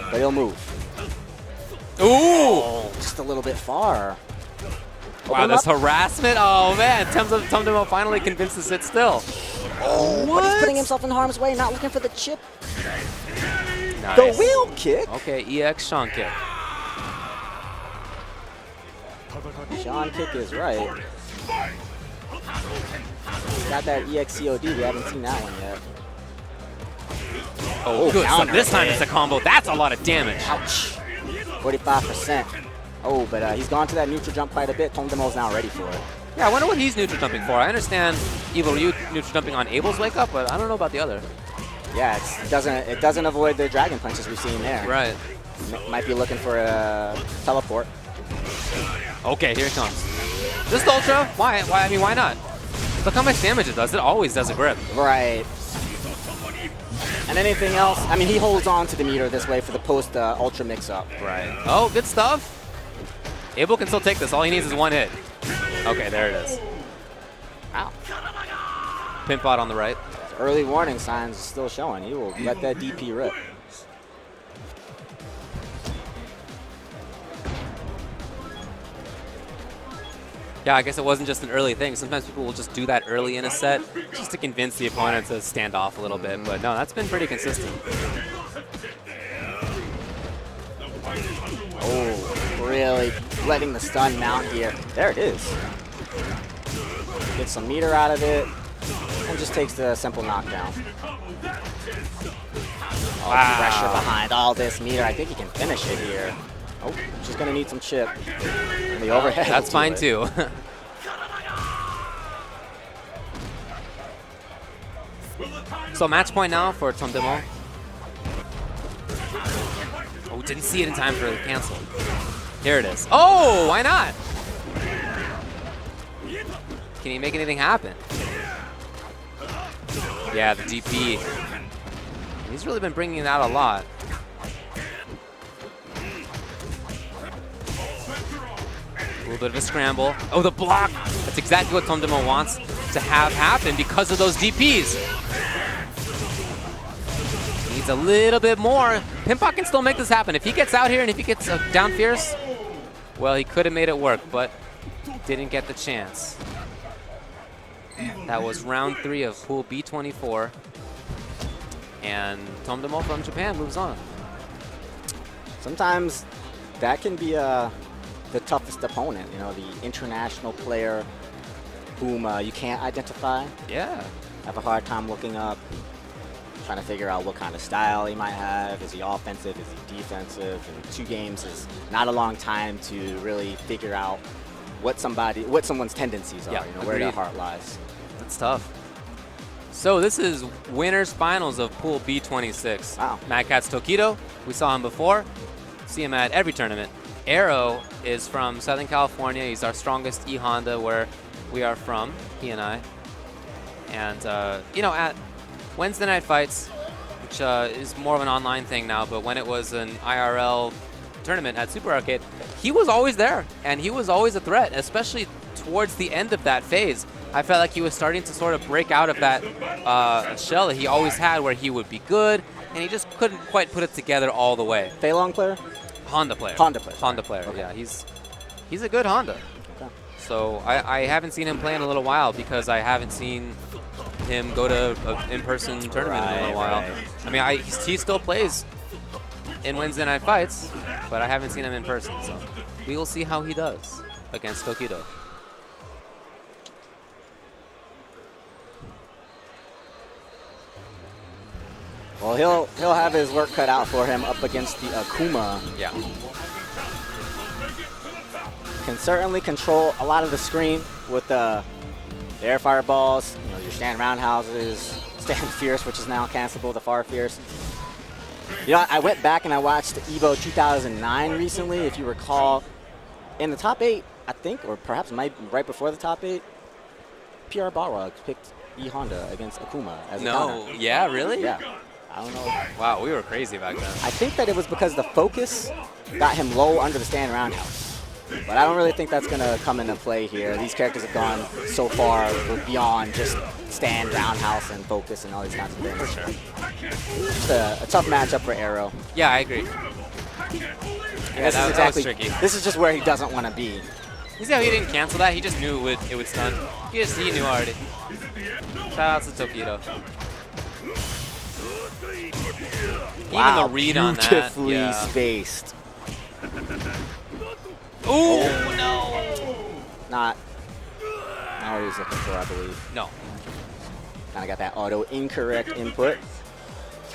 But he'll move. Ooh! Just a little bit far. Wow, Open this up. harassment. Oh man, Tomdemo finally convinced to sit still. Oh, what? but he's putting himself in harm's way, not looking for the chip. Nice. The wheel kick. Okay, EX Sean kick. Sean kick is right. Got that EXCOD. We haven't seen that one yet. Oh, good. So counter this time hit. it's a combo. That's a lot of damage. Ouch. 45%. Oh, but he's gone to that neutral jump quite a bit. Tomdemo's now ready for it. Yeah, I wonder what he's neutral jumping for. I understand EVO Ryu neutral jumping on Abel's wake up, but I don't know about the other. Yeah, it doesn't avoid the dragon punches we've seen there. Right. Might be looking for a teleport. Okay, here it comes. This ultra? Why? I mean, why not? Look how much damage it does. It always does a grip. Right. And anything else? I mean, he holds on to the meter this way for the post ultra mix-up. Right. Oh, good stuff. Abel can still take this. All he needs is one hit. Okay, there it is. Wow. Pimpbot on the right. Early warning signs are still showing. He will let that DP rip. Yeah, I guess it wasn't just an early thing. Sometimes people will just do that early in a set just to convince the opponent to stand off a little bit. But no, that's been pretty consistent. Oh, really letting the stun mount here. There it is. Get some meter out of it. And just takes the simple knockdown. Wow. Pressure behind all this meter. I think he can finish it here. Oh, just going to need some chip. And the overhead. That's fine too. So match point now for Tom Demo. Oh, didn't see it in time for the cancel. Here it is. Oh, why not? Can he make anything happen? Yeah, the DP. He's really been bringing it out a lot. A little bit of a scramble. Oh, the block! That's exactly what Tom Demo wants to have happen because of those DPs. Needs a little bit more. Pimpak can still make this happen. If he gets out here and if he gets down fierce, well, he could have made it work, but didn't get the chance. That was round 3 of Pool B24. And Tom Demo from Japan moves on. Sometimes that can be the toughest opponent, you know, the international player whom you can't identify. Yeah. Have a hard time looking up, trying to figure out what kind of style he might have. Is he offensive? Is he defensive? And 2 games is not a long time to really figure out what someone's tendencies are, Yeah, you know, where their heart lies. That's tough. So this is winners finals of Pool B26. Wow. Mad Catz Tokido, we saw him before. See him at every tournament. Arrow is from Southern California. He's our strongest E-Honda where we are from, he and I. And, you know, at Wednesday Night Fights, which is more of an online thing now, but when it was an IRL tournament at Super Arcade, he was always there, and he was always a threat, especially towards the end of that phase. I felt like he was starting to sort of break out of that shell that he always had where he would be good, and he just couldn't quite put it together all the way. Feilong player? Honda player. Honda player. Honda player, Okay. yeah. He's a good Honda. Okay. So I haven't seen him play in a little while because I haven't seen him go to an in-person tournament in a little while. Right. I mean, he still plays in Wednesday Night Fights, but I haven't seen him in person. So we will see how he does against Tokido. Well, he'll have his work cut out for him up against the Akuma. Yeah. Can certainly control a lot of the screen with the air fireballs, you know, your stand roundhouses, stand fierce, which is now cancelable, the far fierce. You know, I went back and I watched EVO 2009 recently, if you recall. In the top 8, I think, or perhaps right before the top 8, PR Balrog picked E-Honda against Akuma as a counter. Yeah, really? Yeah. I don't know. Wow, we were crazy back then. I think that it was because the focus got him low under the stand roundhouse. But I don't really think that's going to come into play here. These characters have gone so far beyond just stand, roundhouse, and focus and all these kinds of things. For sure. Just a tough matchup for Arrow. Yeah, I agree. And that was tricky. This is just where he doesn't want to be. You see how he didn't cancel that? He just knew it would stun. He knew already. Shout out to Tokido. Wow, Even the read on that. beautifully Yeah. spaced. Ooh, no. Not what he was looking for, I believe. No. Kind of got that auto incorrect input.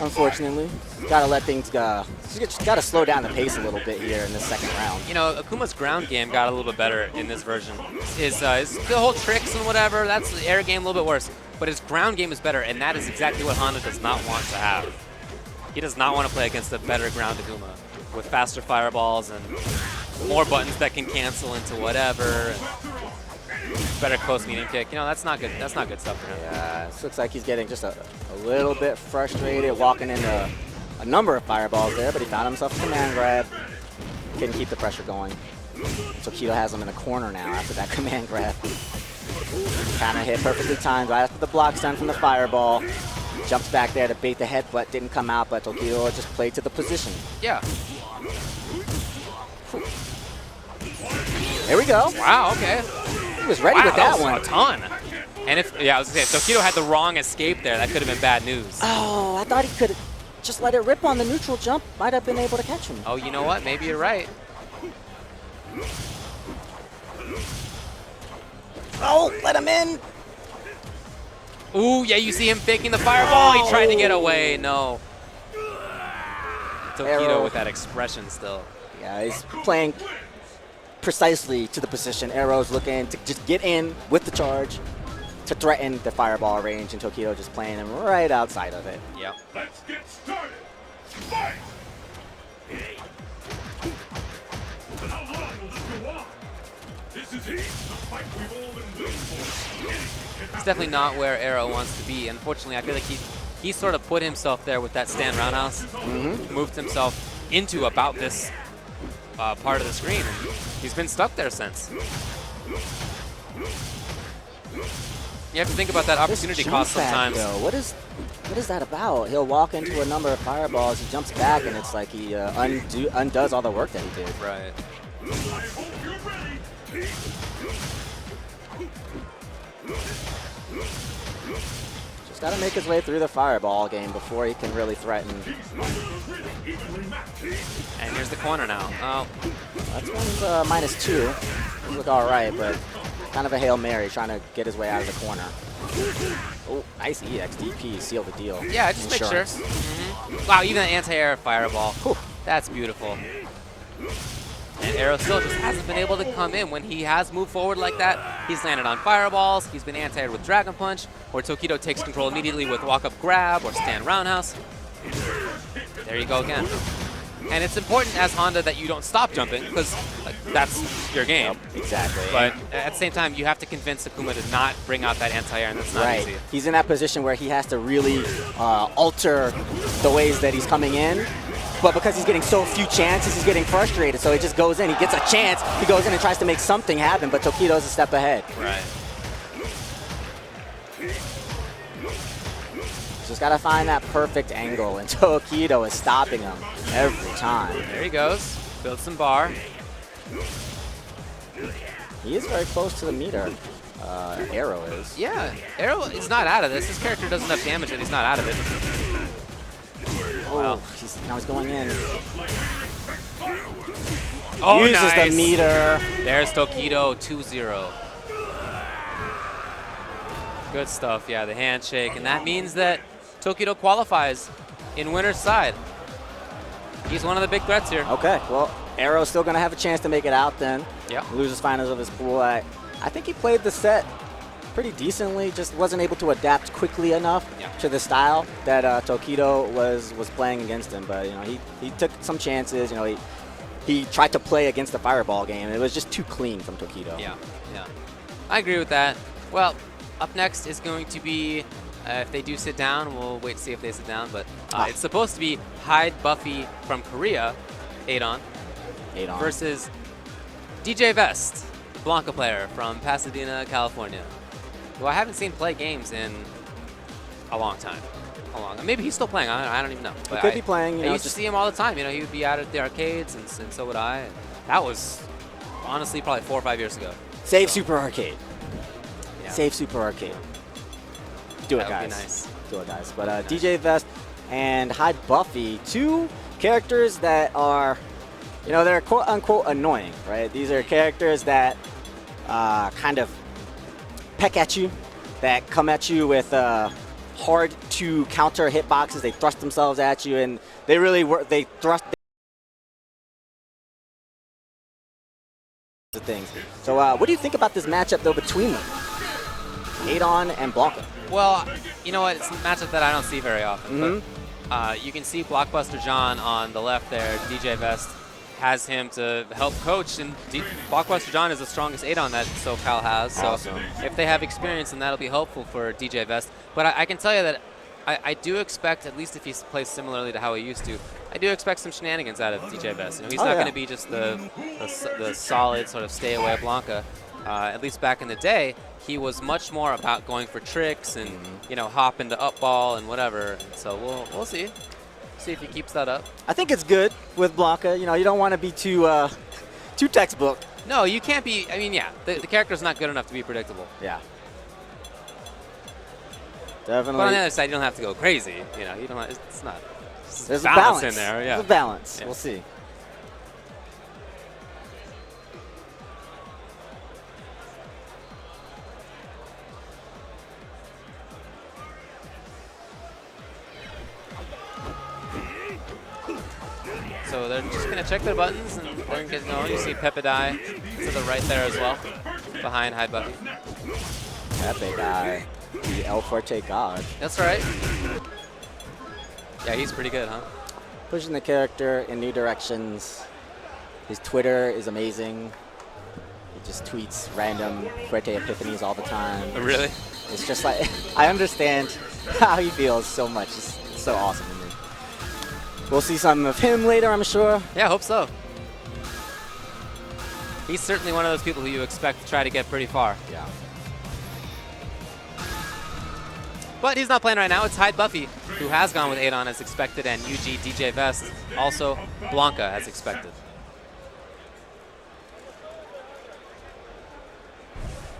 Unfortunately, gotta let things go. Just gotta slow down the pace a little bit here in this second round. You know, Akuma's ground game got a little bit better in this version. His the whole tricks and whatever, that's the air game a little bit worse. But his ground game is better, and that is exactly what Honda does not want to have. He does not want to play against a better ground Akuma with faster fireballs and more buttons that can cancel into whatever. And better close medium kick. You know, that's not good. That's not good stuff for him. Yeah, this looks like he's getting just a little bit frustrated, walking into a number of fireballs there, but he found himself a command grab. Couldn't keep the pressure going. So Tokido has him in the corner now after that command grab. Kind of hit perfectly timed right after the block stun from the fireball. Jumps back there to bait the headbutt, didn't come out, but Tokido just played to the position. Yeah. There we go. Wow, okay. He was ready with that was one. a ton. And if, yeah, I was going to say, if Tokido had the wrong escape there, that could have been bad news. Oh, I thought he could just let it rip on the neutral jump. Might have been able to catch him. Oh, you know what? Maybe you're right. Oh, let him in. Ooh, yeah, you see him faking the fireball. He tried to get away. No. Tokido Arrow. with that expression still. Yeah, he's playing precisely to the position. Arrow's looking to just get in with the charge to threaten the fireball range, and Tokido just playing him right outside of it. Yep. Let's get started. Fight! How long will this go on? This is it. The fight we've all been waiting for. It's definitely not where Arrow wants to be. Unfortunately, I feel like he sort of put himself there with that stand roundhouse, moved himself into about this part of the screen, and he's been stuck there since. You have to think about that opportunity This cost jump back, sometimes. though, what is that about? He'll walk into a number of fireballs, he jumps back, and it's like he undoes all the work that he did. Right. I hope you're ready. Just got to make his way through the fireball game before he can really threaten. And here's the corner now. Oh, That's one's -2. Look all right, but kind of a Hail Mary trying to get his way out of the corner. Oh, nice EXDP, seal the deal. yeah, just make sure. Insurance. Wow, even an anti-air fireball. Whew, that's beautiful. And Arrow still just hasn't been able to come in. When he has moved forward like that, he's landed on fireballs, he's been anti-aired with Dragon Punch, or Tokido takes control immediately with walk-up grab or stand roundhouse. There you go again. And it's important as Honda that you don't stop jumping, because that's your game. Yep, exactly. But at the same time, you have to convince Akuma to not bring out that anti-air, and that's not Right. easy. He's in that position where he has to really alter the ways that he's coming in. But because he's getting so few chances, he's getting frustrated. So he just goes in. He gets a chance. He goes in and tries to make something happen. But Tokido's a step ahead. Right. Just got to find that perfect angle. And Tokido is stopping him every time. There he goes. Build some bar. He is very close to the meter. Arrow is. Yeah, Arrow is not out of this. His character does enough damage that he's not out of it. Oh, now he's going in. Oh, Uses nice. the meter. There's Tokido 2-0. Good stuff, yeah, the handshake. And that means that Tokido qualifies in winner's side. He's one of the big threats here. Okay, well, Arrow's still going to have a chance to make it out then. Yeah. Loses finals of his pool. I think he played the set pretty decently, just wasn't able to adapt quickly enough to the style that Tokido was playing against him. But, you know, he took some chances. You know, he tried to play against the fireball game. It was just too clean from Tokido. Yeah, yeah. I agree with that. Well, up next is going to be, if they do sit down, we'll wait to see if they sit down, but it's supposed to be Hyde Buffy from Korea, Adon, versus DJ Vest, Blanca player from Pasadena, California, who I haven't seen play games in a long time. Maybe he's still playing. I don't even know. He could be playing. I used to see him all the time. You know, he would be out at the arcades, and so would I. And that was honestly probably 4 or 5 years ago. Save Super Arcade. Yeah. Save Super Arcade. Do it, That would guys. be nice. Do it, guys. But DJ Vest and Hyde Buffy, two characters that are, you know, they're quote unquote annoying, right? These are characters that kind of peck at you, that come at you with hard to counter hitboxes. They thrust themselves at you, and they really work. They thrust the things. So, what do you think about this matchup though between them, Adon and Blanca? Well, you know what? It's a matchup that I don't see very often. But, you can see Blockbuster John on the left there. DJ Vest has him to help coach, and Blockbuster John is the strongest Adon that SoCal has. So Awesome. if they have experience, then that'll be helpful for DJ Vest. But I can tell you that I do expect, at least if he plays similarly to how he used to, I do expect some shenanigans out of DJ Vest. You know, he's not going to be just the solid sort of stay away Blanca. At least back in the day, he was much more about going for tricks and you know, hop into up ball and whatever. And so we'll see if he keeps that up. I think it's good with Blanca. You know, you don't want to be too textbook. No, you can't be. I mean, yeah, the character's not good enough to be predictable. Yeah. Definitely. But on the other side, you don't have to go crazy. You know, you don't. It's not. There's a balance in there. Yeah. There's a balance. Yeah. We'll see. so they're just going to check their buttons and then get going. You see Pepidai to the right there as well, behind High Buffy. Pepidai, the El Fuerte God. That's right. Yeah, he's pretty good, huh? Pushing the character in new directions. His Twitter is amazing. He just tweets random Fuerte epiphanies all the time. Oh, really? It's just like, I understand how he feels so much. It's so awesome to me. We'll see some of him later, I'm sure. Yeah, I hope so. He's certainly one of those people who you expect to try to get pretty far. Yeah. But he's not playing right now. It's Hyde Buffy, who has gone with Adon as expected, and UG DJ Vest, also Blanca as expected.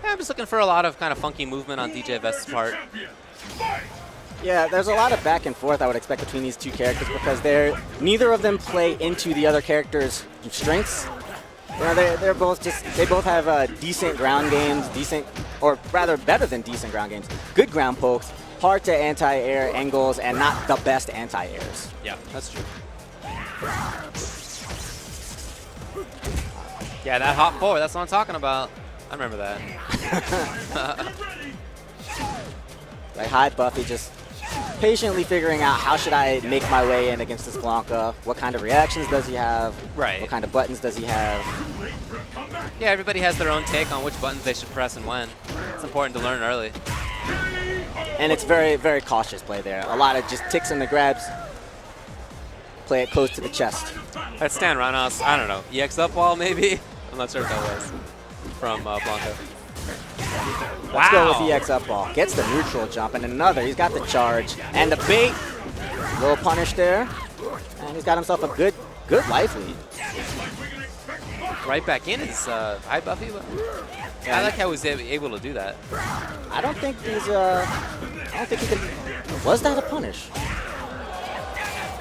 Yeah, I'm just looking for a lot of kind of funky movement on DJ Vest's part. Yeah, there's a lot of back and forth I would expect between these two characters because neither of them play into the other character's strengths. You know, they both have decent ground games, or rather better than decent ground games. Good ground pokes, hard to anti-air angles, and not the best anti-airs. Yeah, that's true. Yeah, that hop forward, that's what I'm talking about. I remember that. Like Hyde Buffy just patiently figuring out how should I make my way in against this Blanca. What kind of reactions does he have? Right. What kind of buttons does he have? Yeah, everybody has their own take on which buttons they should press and when. It's important to learn early. And it's very, very cautious play there. A lot of just ticks and the grabs. Play it close to the chest. That Stan Ranos, I don't know, EX up wall maybe? I'm not sure what that was from Blanca. Let's go with the EX up ball. Gets the neutral jump and another. He's got the charge and the bait. Little punish there. And he's got himself a good life lead. Right back in is Hyde Buffy. I like how he was able to do that. I don't think he can. Was that a punish?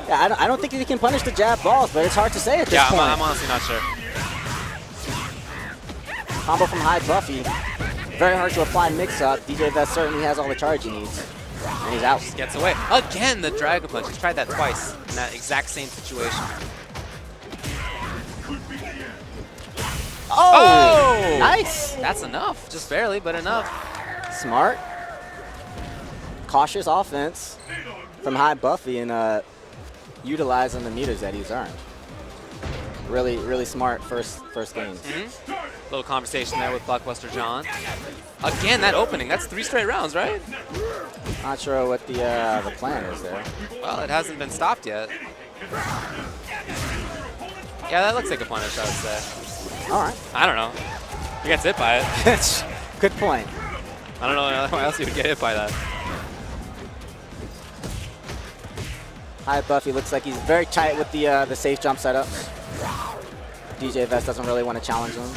Yeah, I don't think he can punish the jab balls, but it's hard to say at this point. Yeah, I'm honestly not sure. Combo from Hyde Buffy. Very hard to apply mix-up. DJ Vest certainly has all the charge he needs. And he's out. Just gets away. Again, the Dragon Punch. He's tried that twice in that exact same situation. Oh! Nice! That's enough. Just barely, but enough. Smart. Cautious offense from Hyde Buffy and utilizing the meters that he's earned. Really, really smart first games. Little conversation there with Blockbuster John. Again, that opening. That's 3 straight rounds, right? Not sure what the plan is there. Well, it hasn't been stopped yet. Yeah, that looks like a punish, I would say. All right. I don't know. He gets hit by it. Good point. I don't know why else he would get hit by that. Hyde Buffy looks like he's very tight with the safe jump setups. DJ Vest doesn't really want to challenge him.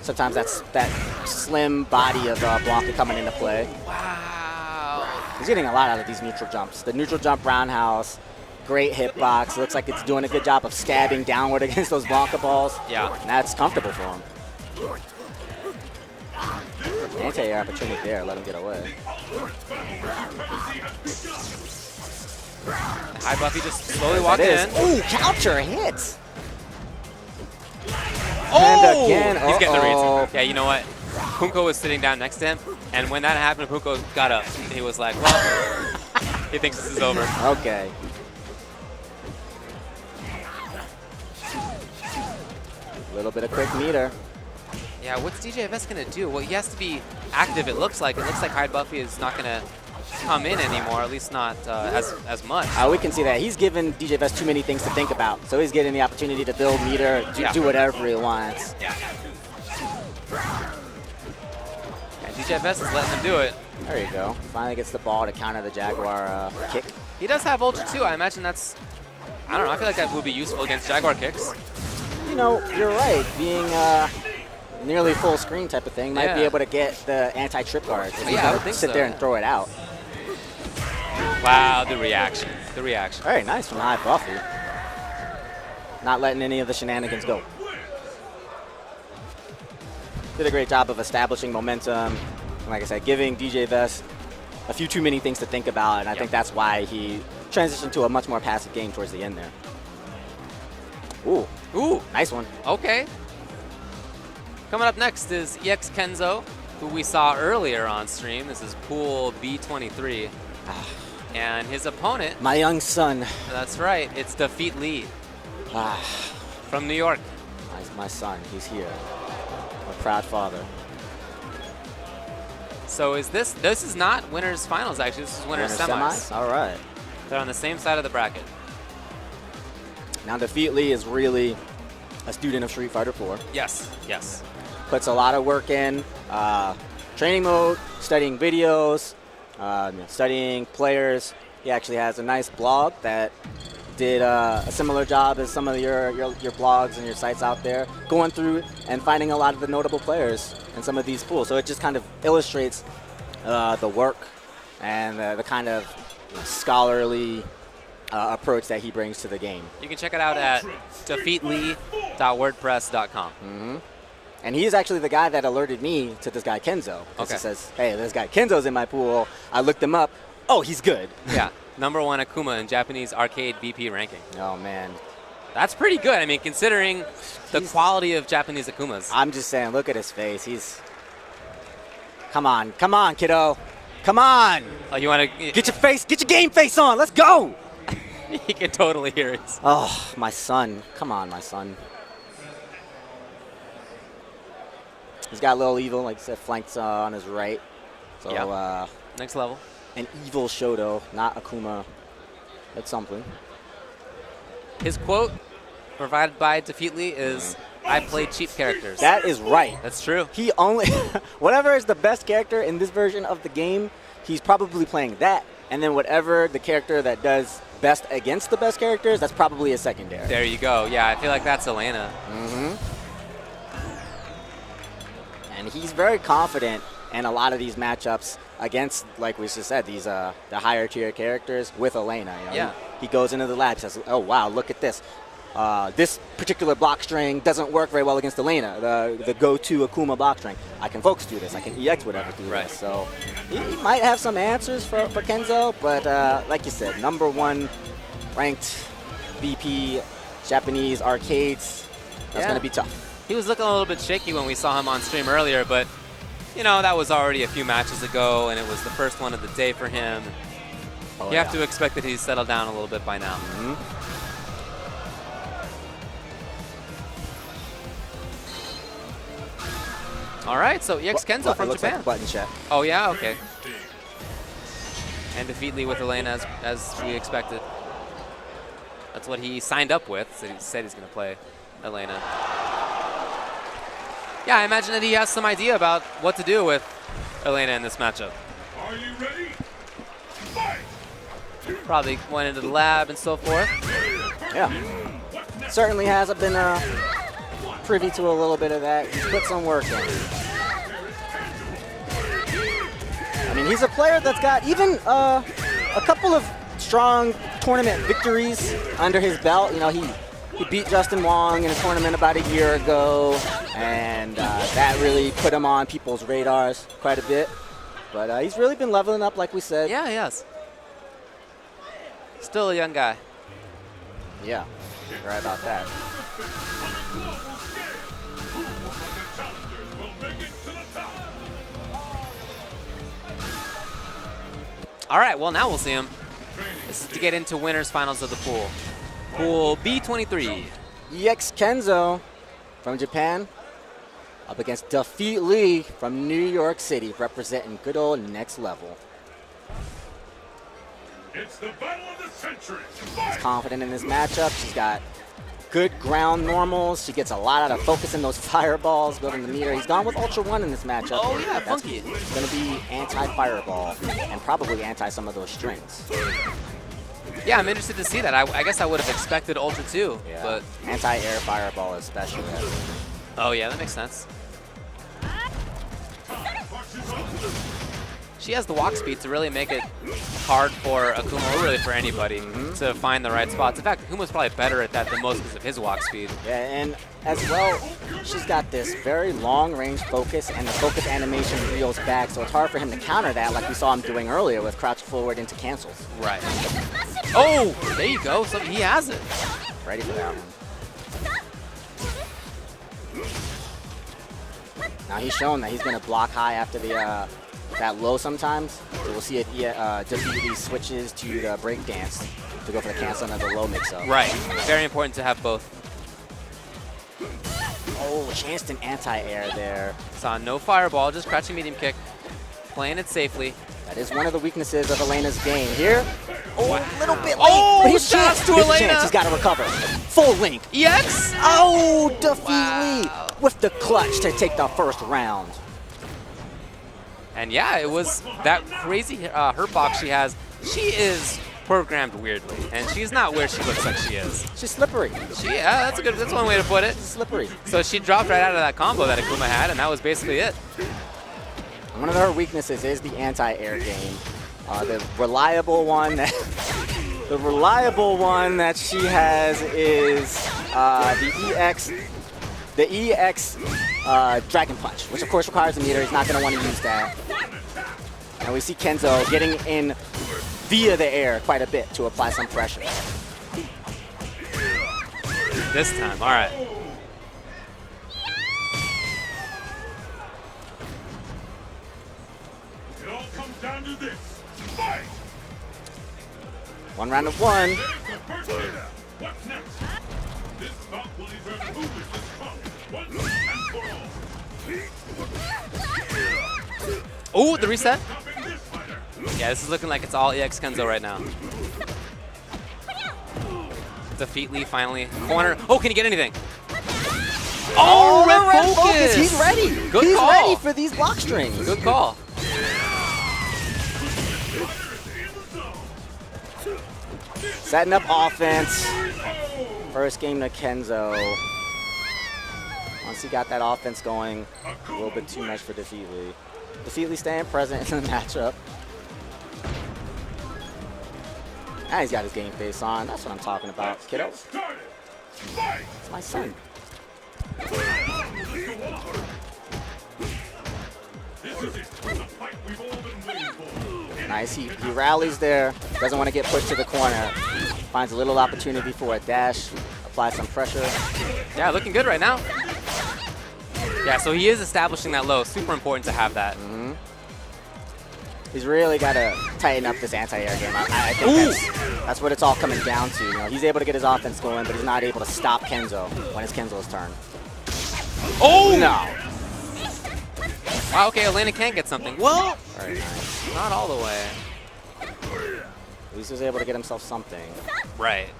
Sometimes that slim body of Blanca coming into play. Wow. He's getting a lot out of these neutral jumps. The neutral jump roundhouse, great hitbox. Looks like it's doing a good job of stabbing downward against those Blanca balls. Yeah. And that's comfortable for him. Anti-air opportunity there, let him get away. Hyde Buffy just slowly walking in. Ooh, counter hits. Oh! And again, he's getting the reads. Yeah, you know what? Punko was sitting down next to him, and when that happened, Punko got up. He was like, well, he thinks this is over. Okay. A little bit of quick meter. Yeah, what's DJ Vest going to do? Well, he has to be active, it looks like. It looks like Hyde Buffy is not going to come in anymore, at least not as much. We can see that. He's given DJ Vest too many things to think about. So he's getting the opportunity to build meter, do whatever he wants. Yeah. And DJ Vest is letting him do it. There you go. Finally gets the ball to counter the Jaguar kick. He does have Ultra too. I imagine that's, I don't know, I feel like that would be useful against Jaguar kicks. You know, you're right. Being nearly full screen type of thing, might be able to get the anti-trip guard. Yeah, I would think sit there and throw it out. Wow, the reaction. The reaction. Very nice from Hyde Buffy. Not letting any of the shenanigans go. Did a great job of establishing momentum. And like I said, giving DJ Vest a few too many things to think about, and I think that's why he transitioned to a much more passive game towards the end there. Ooh, Ooh, nice one. okay. Coming up next is EX Kenzo, who we saw earlier on stream. This is pool B23. And his opponent, My young son. that's right, it's Defeat Lee Ah, from New York. my son, he's here. A proud father. So is this is not winners finals actually, this is winners semis. All right. They're on the same side of the bracket. Now, Defeat Lee is really a student of Street Fighter 4. Yes, yes. Puts a lot of work in, training mode, studying videos, studying players. He actually has a nice blog that did a similar job as some of your blogs and your sites out there, going through and finding a lot of the notable players in some of these pools. So it just kind of illustrates the work and the kind of scholarly approach that he brings to the game. You can check it out at defeatlee.wordpress.com. And he's actually the guy that alerted me to this guy Kenzo. Okay. He says, hey, this guy Kenzo's in my pool. I looked him up. Oh, he's good. Yeah, #1 Akuma in Japanese arcade VP ranking. Oh, man. That's pretty good. I mean, considering the quality of Japanese Akumas. I'm just saying, look at his face. He's... Come on, kiddo. Come on. Oh, you want to? Get your game face on. Let's go. He can totally hear it. Oh, my son. Come on, my son. He's got a little evil, like I said, flanked on his right. So, Yeah. Next level. an evil Shoto, not Akuma. That's something. His quote provided by Defeat Lee is, "I play cheap characters." That is right. That's true. He only, whatever is the best character in this version of the game, he's probably playing that. And then whatever the character that does best against the best characters, that's probably a secondary. There you go. Yeah, I feel like that's Elena. And he's very confident in a lot of these matchups against, like we just said, these the higher tier characters with Elena. You know? Yeah. He goes into the lab, says, "Oh wow, look at this. This particular block string doesn't work very well against Elena, the go-to Akuma block string. I can focus through this. I can EX whatever through Right. this." So he might have some answers for Kenzo, but like you said, #1 ranked VP Japanese arcades. That's Yeah. going to be tough. He was looking a little bit shaky when we saw him on stream earlier, but you know, that was already a few matches ago, and it was the first one of the day for him. Oh, You have to expect that he's settled down a little bit by now. All right, so EX Kenzo from it looks Japan. like a button check. Oh yeah, okay. And Defeat Lee with Elena as we expected. That's what he signed up with. So he said he's going to play Elena. Yeah, I imagine that he has some idea about what to do with Elena in this matchup. Are you ready? Fight! Probably went into the lab and so forth. Yeah. Certainly has been privy to a little bit of that. He's put some work in. I mean, he's a player that's got even a couple of strong tournament victories under his belt. You know, he beat Justin Wong in a tournament about a year ago, and that really put him on people's radars quite a bit. But he's really been leveling up, like we said. Yeah, he has. Still a young guy. Yeah, you're right about that. All right, well, now we'll see him. This is to get into winners finals of the pool. Pool B23. EX Kenzo from Japan up against Defeat Lee from New York City, representing good old Next Level. It's the battle of the century. She's confident in this matchup. She's got good ground normals. She gets a lot out of focusing those fireballs, building the meter. He's gone with Ultra 1 in this matchup. Oh, yeah, That's funky. going to be anti-fireball and probably anti some of those strings. Yeah, I'm interested to see that. I guess I would have expected Ultra 2, Yeah. but Anti-air fireball especially. oh yeah, that makes sense. she has the walk speed to really make it hard for Akuma, or really for anybody, to find the right spots. In fact, Akuma's probably better at that than most because of his walk speed. Yeah, and as well, she's got this very long-range focus, and the focus animation reels back, so it's hard for him to counter that like we saw him doing earlier with crouch forward into cancels. Right. Oh, there you go. So he has it. Ready for that one. Now he's shown that he's going to block high after the that low sometimes. So we'll see if he Defeaty switches to the break dance to go for the cancel and the low mix-up. Right. Very important to have both. Oh, chanced an anti-air there. Saw no fireball, just crouching medium kick. Playing it safely. That is one of the weaknesses of Elena's game. Here, oh, a little bit late. Oh, but his shots chance to his Elena. chance. He's got to recover. Full link. EX? Oh, Defeat Wow. Lee with the clutch to take the first round. And yeah, it was that crazy hurt box she has. She is programmed weirdly, and she's not where she looks like she is. She's slippery. Yeah, that's one way to put it. Slippery. So she dropped right out of that combo that Akuma had, and that was basically it. One of her weaknesses is the anti-air game. The reliable one that she has is the EX Dragon Punch, which of course requires a meter. He's not going to want to use that. And we see Kenzo getting in via the air quite a bit to apply some pressure. This time, all right. It all comes down to this. Fight! One round of one. There's the first hitter. What's next? This bout will determine who is this bout once and for all. Oh, the reset. Stopping this fighter. Yeah, this is looking like it's all EX Kenzo right now. Defeat Lee finally. Corner. Oh, can he get anything? Oh, red focus. He's ready. Good He's call. ready for these block strings. Good call. Setting up offense. First game to Kenzo. Once he got that offense going, a little bit too much for Defeat Lee. Defeat Lee staying present in the matchup. Now he's got his game face on. That's what I'm talking about, kiddo. It's my son. Nice, he rallies there. Doesn't want to get pushed to the corner. Finds a little opportunity for a dash. Applies some pressure. Yeah, looking good right now. Yeah, so he is establishing that low. Super important to have that. He's really got to tighten up this anti-air game. I think that's what it's all coming down to. You know, he's able to get his offense going, but he's not able to stop Kenzo when it's Kenzo's turn. Oh! No. Wow, okay, Elena can get something. Well, Very nice. not all the way. At least he was able to get himself something. Right.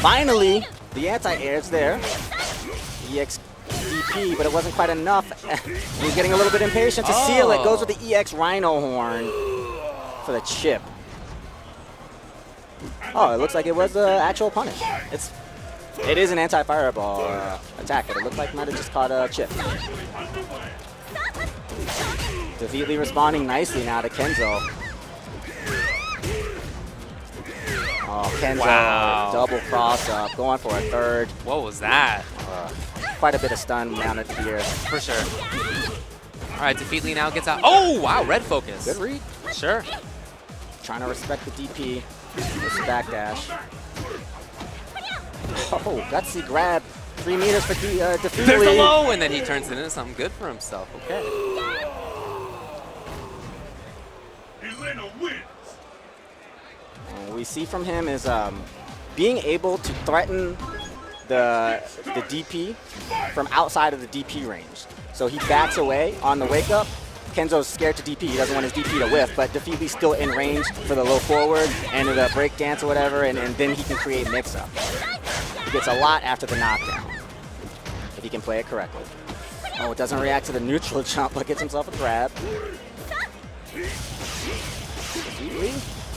Finally, the anti-air's there. EX DP, but it wasn't quite enough. He's getting a little bit impatient to seal it. Goes with the EX Rhino Horn for the chip. Oh, it looks like it was an actual punish. It is an anti-fireball attack, but it looked like it might have just caught a chip. Defeat Lee responding nicely now to Kenzo. Oh, Kenzo, Wow. double cross up, going for a third. What was that? Quite a bit of stun mounted here. For sure. All right, Defeat Lee now gets out. Oh, wow, red focus. Good read. Sure. Trying to respect the DP. This backdash. Oh, gutsy grab. 3 meters for Defeat There's the Lee. low, and then he turns it into something good for himself. Okay. Elena wins. What we see from him is being able to threaten the DP from outside of the DP range. So he backs away on the wake up. Kenzo's scared to DP. He doesn't want his DP to whiff, but Defeat Lee's still in range for the low forward and the break dance or whatever, and then he can create mix-up. He gets a lot after the knockdown if he can play it correctly. Oh, it doesn't react to the neutral jump, but gets himself a grab. Defeat Lee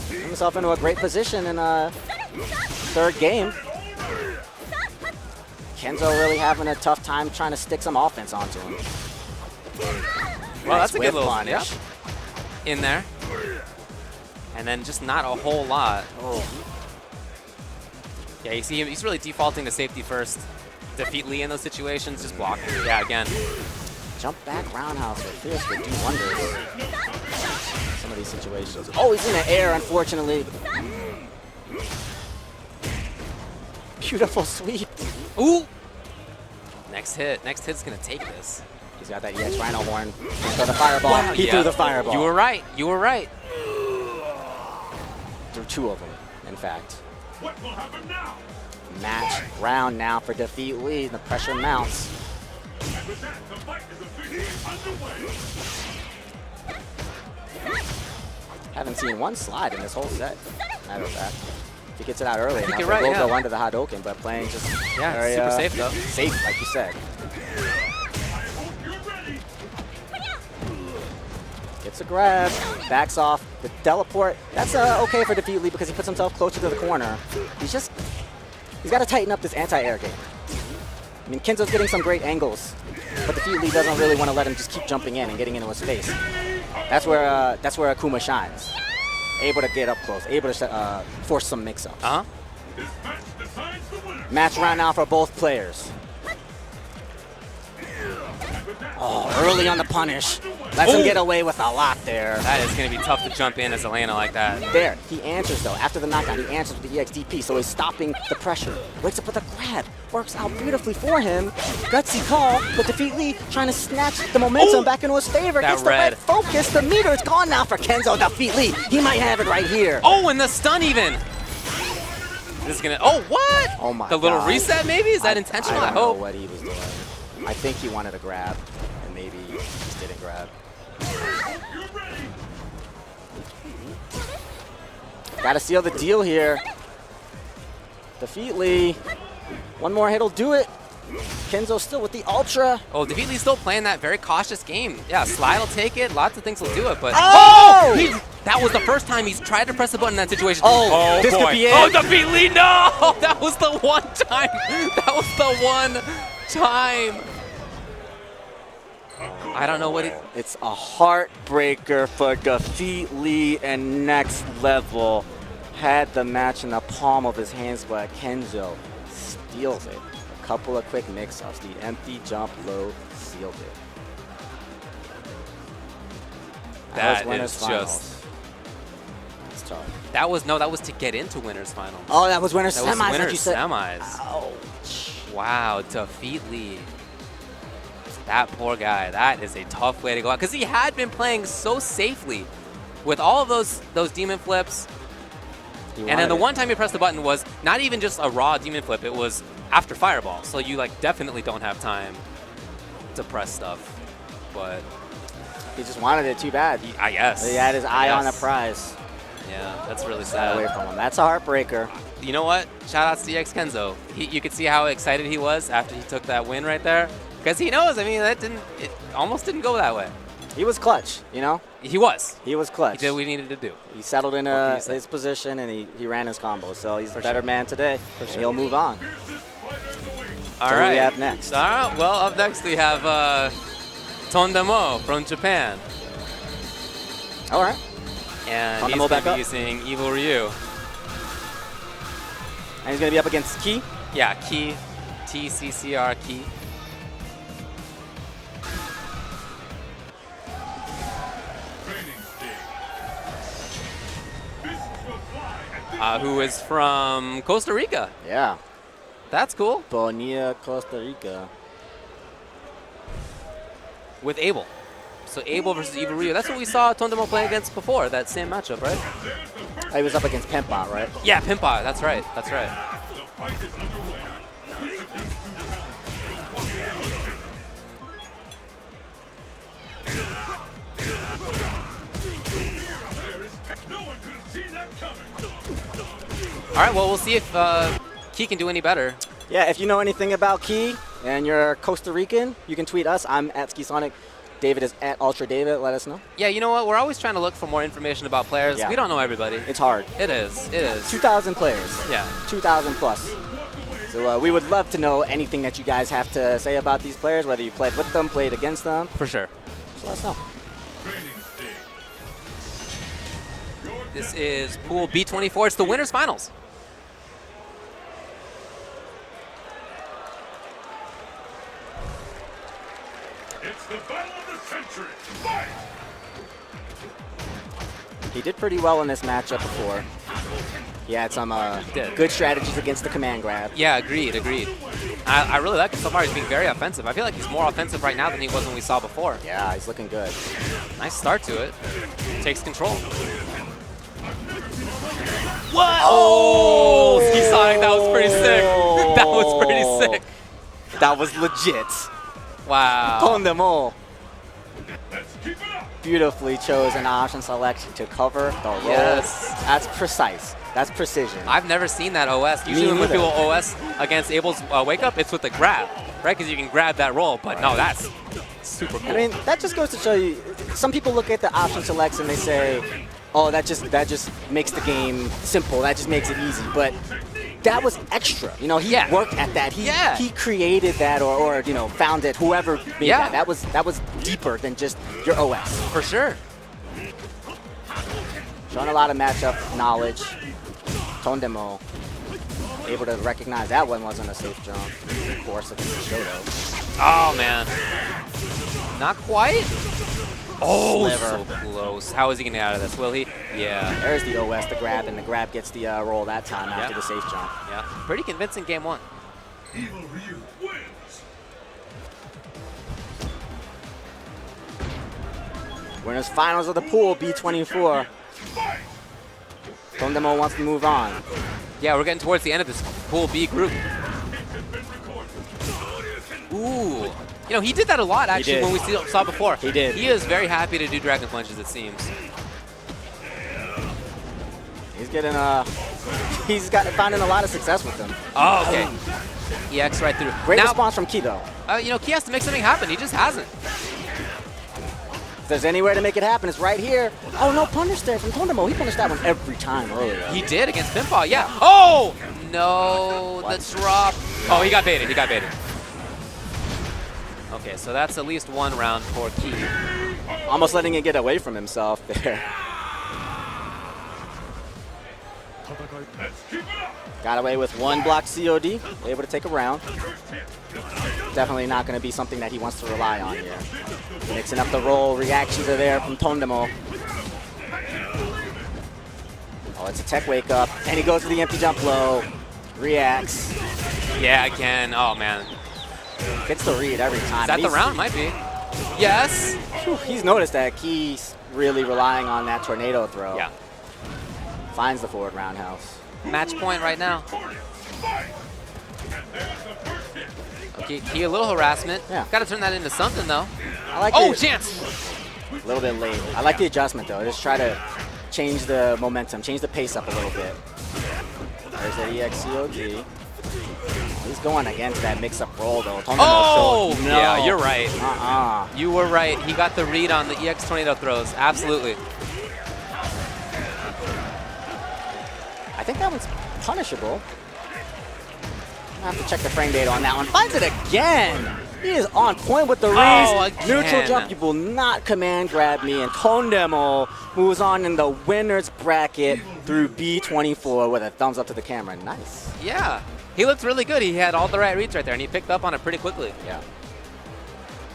put himself into a great position in third game. Kenzo really having a tough time trying to stick some offense onto him. Well, that's a good whiff little punish. yeah. in there. And then just not a whole lot. Oh. Yeah, you see him, he's really defaulting to safety first. Defeat Lee in those situations, just block. Yeah, again. Jump back roundhouse with Fierce could do wonders. Some of these situations. Oh, he's in the air, unfortunately. Beautiful sweep. Ooh! Next hit's gonna take this. He's got that EX Rhino horn. Throw the fireball. Wow, He yeah. threw the fireball. You were right. You were right. Threw 2 of them, in fact. What will happen now? Match round now for Defeat Lee. The pressure mounts. And with that, the fight is officially underway. Haven't seen one slide in this whole set, matter of fact. If he gets it out early enough, you're right, we'll yeah. go under the Hadouken, but playing just Yeah, very, super safe though. Safe, like you said. I hope you're ready. Gets a grab, backs off, the teleport. That's okay for Defeat Lee because he puts himself closer to the corner. He's got to tighten up this anti-air game. I mean, Kenzo's getting some great angles, but Defeat Lee doesn't really want to let him just keep jumping in and getting into his face. That's where Akuma shines. Able to get up close, able to force some mix-ups. Uh-huh. This match decides the winner. Match round now for both players. Oh, early on the punish. Lets him get away with a lot there. That is going to be tough to jump in as Elena like that. There, he answers though. After the knockdown, he answers with the EXDP, so he's stopping the pressure. Wakes up with a grab. Works out beautifully for him. Gutsy call, but Defeat Lee trying to snatch the momentum back into his favor. That Gets the red. right focus. The meter is gone now for Kenzo. Defeat Lee. He might have it right here. Oh, and the stun even. This is going to... Oh, what? Oh my The little God. reset maybe? Is that intentional? I I don't know hope. what he was doing. I think he wanted a grab, and maybe he just didn't grab. You're ready. Gotta seal the deal here. Defeat Lee. One more hit'll do it. Kenzo still with the Ultra. Oh, Defeat Lee's still playing that very cautious game. Yeah, slide will take it. Lots of things will do it, but... Oh! That was the first time he's tried to press a button in that situation. Oh, this could be it. Oh, Defeat Lee, no! That was the one time. That was the one time. I don't know what it... It's a heartbreaker for Defeat Lee and Next Level. Had the match in the palm of his hands, but Kenzo steals it. A couple of quick mix-ups. The empty jump low sealed it. That was winners is finals. just... It's tough. That was to get into winners finals. Oh, that was winners That semis, was like winners you said. semis. Ouch. Wow, Defeat Lee. That poor guy. That is a tough way to go out because he had been playing so safely with all of those demon flips. And then the one time he pressed the button was not even just a raw demon flip. It was after fireball. So you like definitely don't have time to press stuff. But He just wanted it too bad. I guess. He had his eye on the Yes. prize. Yeah, that's really Got away sad. from him. That's a heartbreaker. You know what? Shout out to DX Kenzo. You could see how excited he was after he took that win right there. Because he knows, I mean, it almost didn't go that way. He was clutch, you know? He was. He was clutch. He did what he needed to do. He settled in What can you say? his position and he ran his combo. So he's a better sure. man today. And he'll move on. All So who right. we have next? All right. Well, up next we have Tondemo from Japan. All right. And Tondemo he's going back to up. be using EVO Ryu. And he's going to be up against Ki. Yeah, Ki. TCCR Ki. Who is from Costa Rica. Yeah. That's cool. Bonilla, Costa Rica. With Abel. So Abel versus EVO Ryu. That's what we saw Tondemo play against before, that same matchup, right? He was up against Pimpot, right? Yeah, Pimpa. That's right. That's right. All right, well, we'll see if Ki can do any better. Yeah, if you know anything about Ki and you're Costa Rican, you can tweet us. I'm at SkiSonic. David is at Ultra David. Let us know. Yeah, you know what? We're always trying to look for more information about players. Yeah. We don't know everybody. It's hard. It is. It is. 2,000 players. Yeah. 2,000 plus. So we would love to know anything that you guys have to say about these players, whether you played with them, played against them. For sure. So let us know. This is Pool B24. It's the winners finals. It's the battle of the century. Fight! He did pretty well in this matchup before. He had some good strategies against the command grab. Yeah, agreed. I really like him so far. He's being very offensive. I feel like he's more offensive right now than he was when we saw before. Yeah, he's looking good. Nice start to it. Takes control. What? Oh, ski sonic. That was pretty sick. That was pretty sick. That was legit. Wow. Tondemo Let's keep it up. beautifully chose an option select to cover the roll. Yes. That's precise. That's precision. I've never seen that OS. Usually when neither. people OS against Abel's wake up, it's with the grab, right? Because you can grab that roll. But no, that's super cool. I mean, that just goes to show you, some people look at the option selects and they say, oh, that just makes the game simple. That just makes it easy. But that was extra. You know, he Yeah. worked at that. He created that or you know, found it, whoever made Yeah. that. That was deeper than just your OS. For sure. Showing a lot of matchup knowledge. Tondemo able to recognize that one wasn't a safe jump. Of course, against the Shoto. Oh, man. Not quite. Oh, Sliver. so close. How is he going to get out of this? Will he? Yeah. There's the OS, the grab, and the grab gets the roll that time after the safe jump. Yeah. Pretty convincing game one. Evil Ryu wins. Winners finals of the pool, B24. Fight! Tondemo wants to move on. Yeah, we're getting towards the end of this Pool B group. Ooh. You know, he did that a lot, actually, did. when we saw before. He did. He is very happy to do Dragon Punches, it seems. He's getting finding a lot of success with them. Oh, okay. EX right through. Great now, response from Ki, though. You know, Ki has to make something happen. He just hasn't. If there's anywhere to make it happen, it's right here. Oh, no punish there from Tondemo. He punished that one every time earlier. He did against Pinfall, yeah. Oh! No, What? the drop. Oh, he got baited. He got baited. Okay, so that's at least one round for Ki. Almost letting it get away from himself there. Let's keep it up. Got away with one block COD. Able to take a round. Definitely not going to be something that he wants to rely on here. Mixing up the roll. Reactions are there from Tondemo. Oh, it's a tech wake up. And he goes for the empty jump low. Reacts. Yeah, again. Oh, man. Gets the read every time. Is that the round? Might be. Yes. Whew, he's noticed that Ki's really relying on that tornado throw. Yeah. Finds the forward roundhouse. Match point right now. Okay, Ki, a little harassment. Yeah. Got to turn that into something, though. I like Oh, it. chance. A little bit late. I like the adjustment, though. Just try to change the momentum, change the pace up a little bit. There's that EXCOG. He's going against that mix-up roll, though. Oh! No. Yeah, you're right. Uh-uh. You were right. He got the read on the EX tornado throws. Absolutely. I think that one's punishable. I have to check the frame data on that one. Finds it again. He is on point with the reads. Oh, again. Neutral jump. You will not command grab me. And Tondemo moves on in the winner's bracket through B24 with a thumbs up to the camera. Nice. Yeah. He looked really good. He had all the right reads right there, and he picked up on it pretty quickly. Yeah.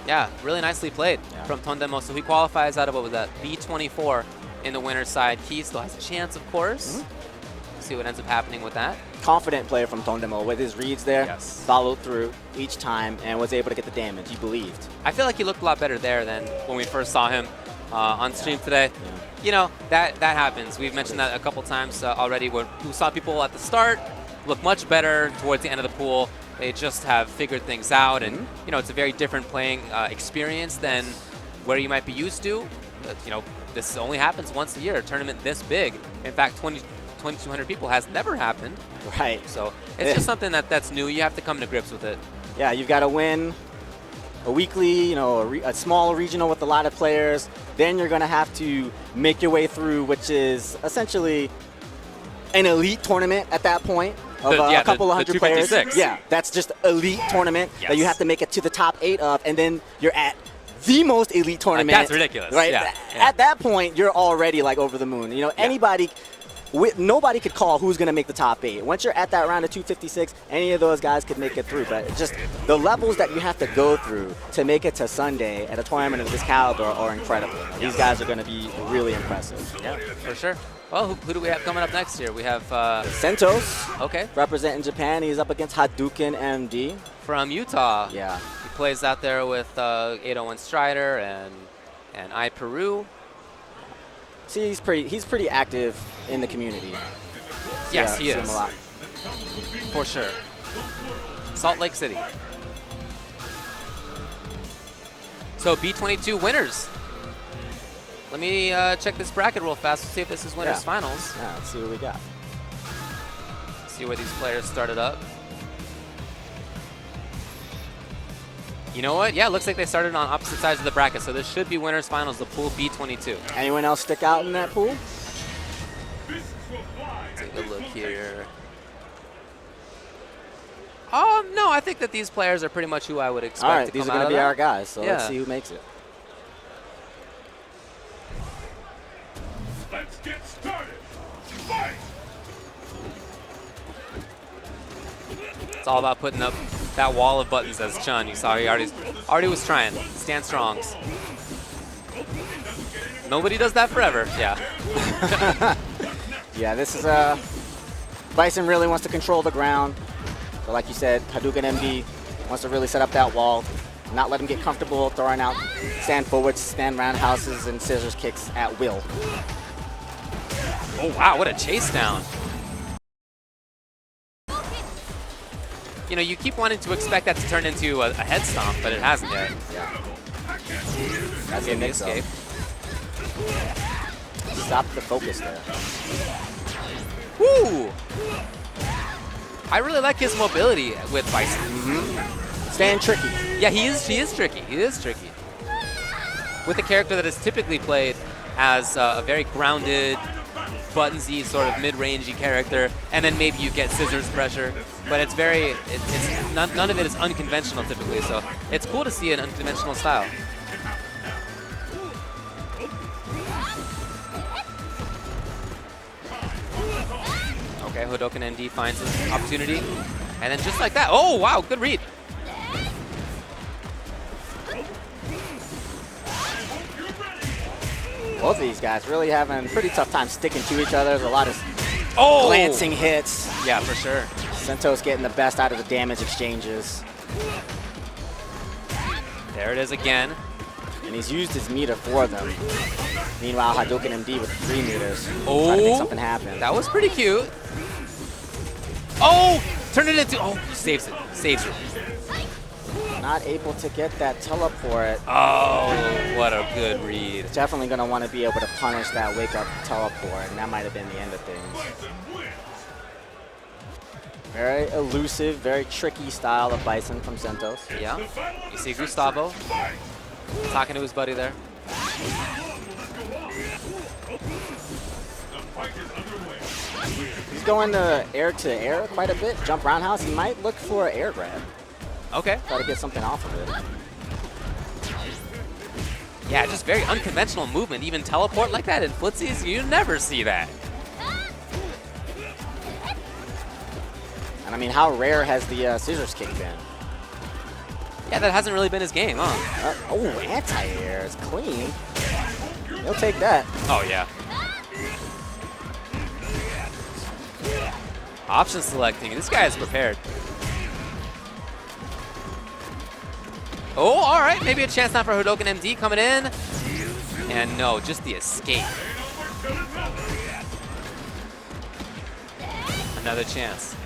Yeah, really nicely played from Tondemo. So he qualifies out of, what was that, B24 in the winner's side. Ki still has a chance, of course. See what ends up happening with that. Confident play from Tondemo with his reads there. Yes. Followed through each time and was able to get the damage. He believed. I feel like he looked a lot better there than when we first saw him on stream today. Yeah. You know, that happens. We've mentioned that a couple times already where we saw people at the start look much better towards the end of the pool. They just have figured things out, and you know, it's a very different playing experience than where you might be used to. You know, this only happens once a year, a tournament this big. In fact, 2,200 people has never happened. Right. So it's just something that's new. You have to come to grips with it. Yeah, you've got to win a weekly, you know, a small regional with a lot of players. Then you're going to have to make your way through, which is essentially an elite tournament at that point of a couple of hundred players. 256. Yeah, that's just elite tournament that you have to make it to the top 8 of, and then you're at the most elite tournament. That's ridiculous. Right? Yeah. At that point, you're already like over the moon. You know, anybody, nobody could call who's going to make the top 8. Once you're at that round of 256, any of those guys could make it through. But just the levels that you have to go through to make it to Sunday at a tournament of this caliber are incredible. These guys are going to be really impressive. Yeah, for sure. Well, who do we have coming up next year? We have Sentos, okay, representing Japan. He's up against Hadouken MD. from Utah. Yeah. He plays out there with 801 Strider and I Peru. See, he's pretty active in the community. Yes, See he him is. a lot. For sure. Salt Lake City. So B22 winners. Let me check this bracket real fast to see if this is winners finals. Yeah, let's see what we got. See where these players started up. You know what? Yeah, it looks like they started on opposite sides of the bracket, so this should be winners finals, the pool B22. Anyone else stick out in that pool? Take a look here. No, I think that these players are pretty much who I would expect All right, to these come are going out to of be that. our guys, so let's Yeah. see who makes it. Let's get started. Fight! It's all about putting up that wall of buttons as Chun. You saw he already was trying. Stand strongs. Nobody does that forever. Yeah. Yeah, this is Bison really wants to control the ground. But like you said, Hadouken MD wants to really set up that wall, not let him get comfortable throwing out stand forwards, stand roundhouses, and scissors kicks at will. Oh, wow, what a chase down. You know, you keep wanting to expect that to turn into a head stomp, but it hasn't yet. That's a Getting the mix-up. escape. Stop the focus there. Woo! I really like his mobility with Bison. Staying tricky. Yeah, he is tricky. He is tricky. With a character that is typically played as a very grounded, buttonsy sort of mid-rangey character, and then maybe you get scissors pressure, but it's very, none of it is unconventional typically, so it's cool to see an unconventional style. Okay, Hadouken MD finds his opportunity, and then just like that, oh wow, good read. Both of these guys really having a pretty tough time sticking to each other. There's a lot of Oh! glancing hits. Yeah, for sure. Sentos getting the best out of the damage exchanges. There it is again. And he's used his meter for them. Meanwhile, Hadouken MD with 3 meters. Trying to make something happen. That was pretty cute. Oh! Turn it into, oh, saves it. Saves it. Not able to get that teleport. Oh, what a good read. Definitely going to want to be able to punish that wake-up teleport, and that might have been the end of things. Very elusive, very tricky style of Bison from Sentos. Yeah. You see Gustavo talking to his buddy there. He's going to air quite a bit. Jump roundhouse. He might look for an air grab. Okay. Try to get something off of it. Yeah, just very unconventional movement. Even teleport like that in footsies, you never see that. And I mean, how rare has the scissors kick been? Yeah, that hasn't really been his game, huh? Oh, anti-air is clean. He'll take that. Oh, yeah. Option selecting. This guy is prepared. Oh, all right. Maybe a chance now for Hadouken MD coming in. And no, just the escape. Another chance.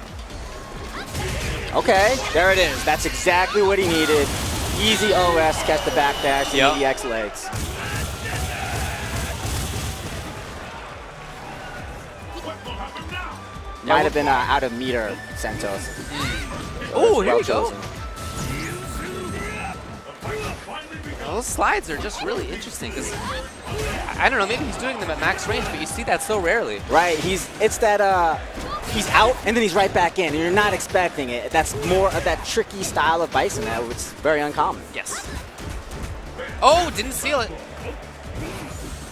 Okay, there it is. That's exactly what he needed. Easy OS, catch the backdash, and Yep. EX legs. Might have been out of meter, Sentos. Oh, here Well we go. chosen. Those slides are just really interesting because I don't know, maybe he's doing them at max range, but you see that so rarely. Right, it's that he's out and then he's right back in, and you're not expecting it. That's more of that tricky style of Bison that was very uncommon. Yes. Oh, didn't seal it.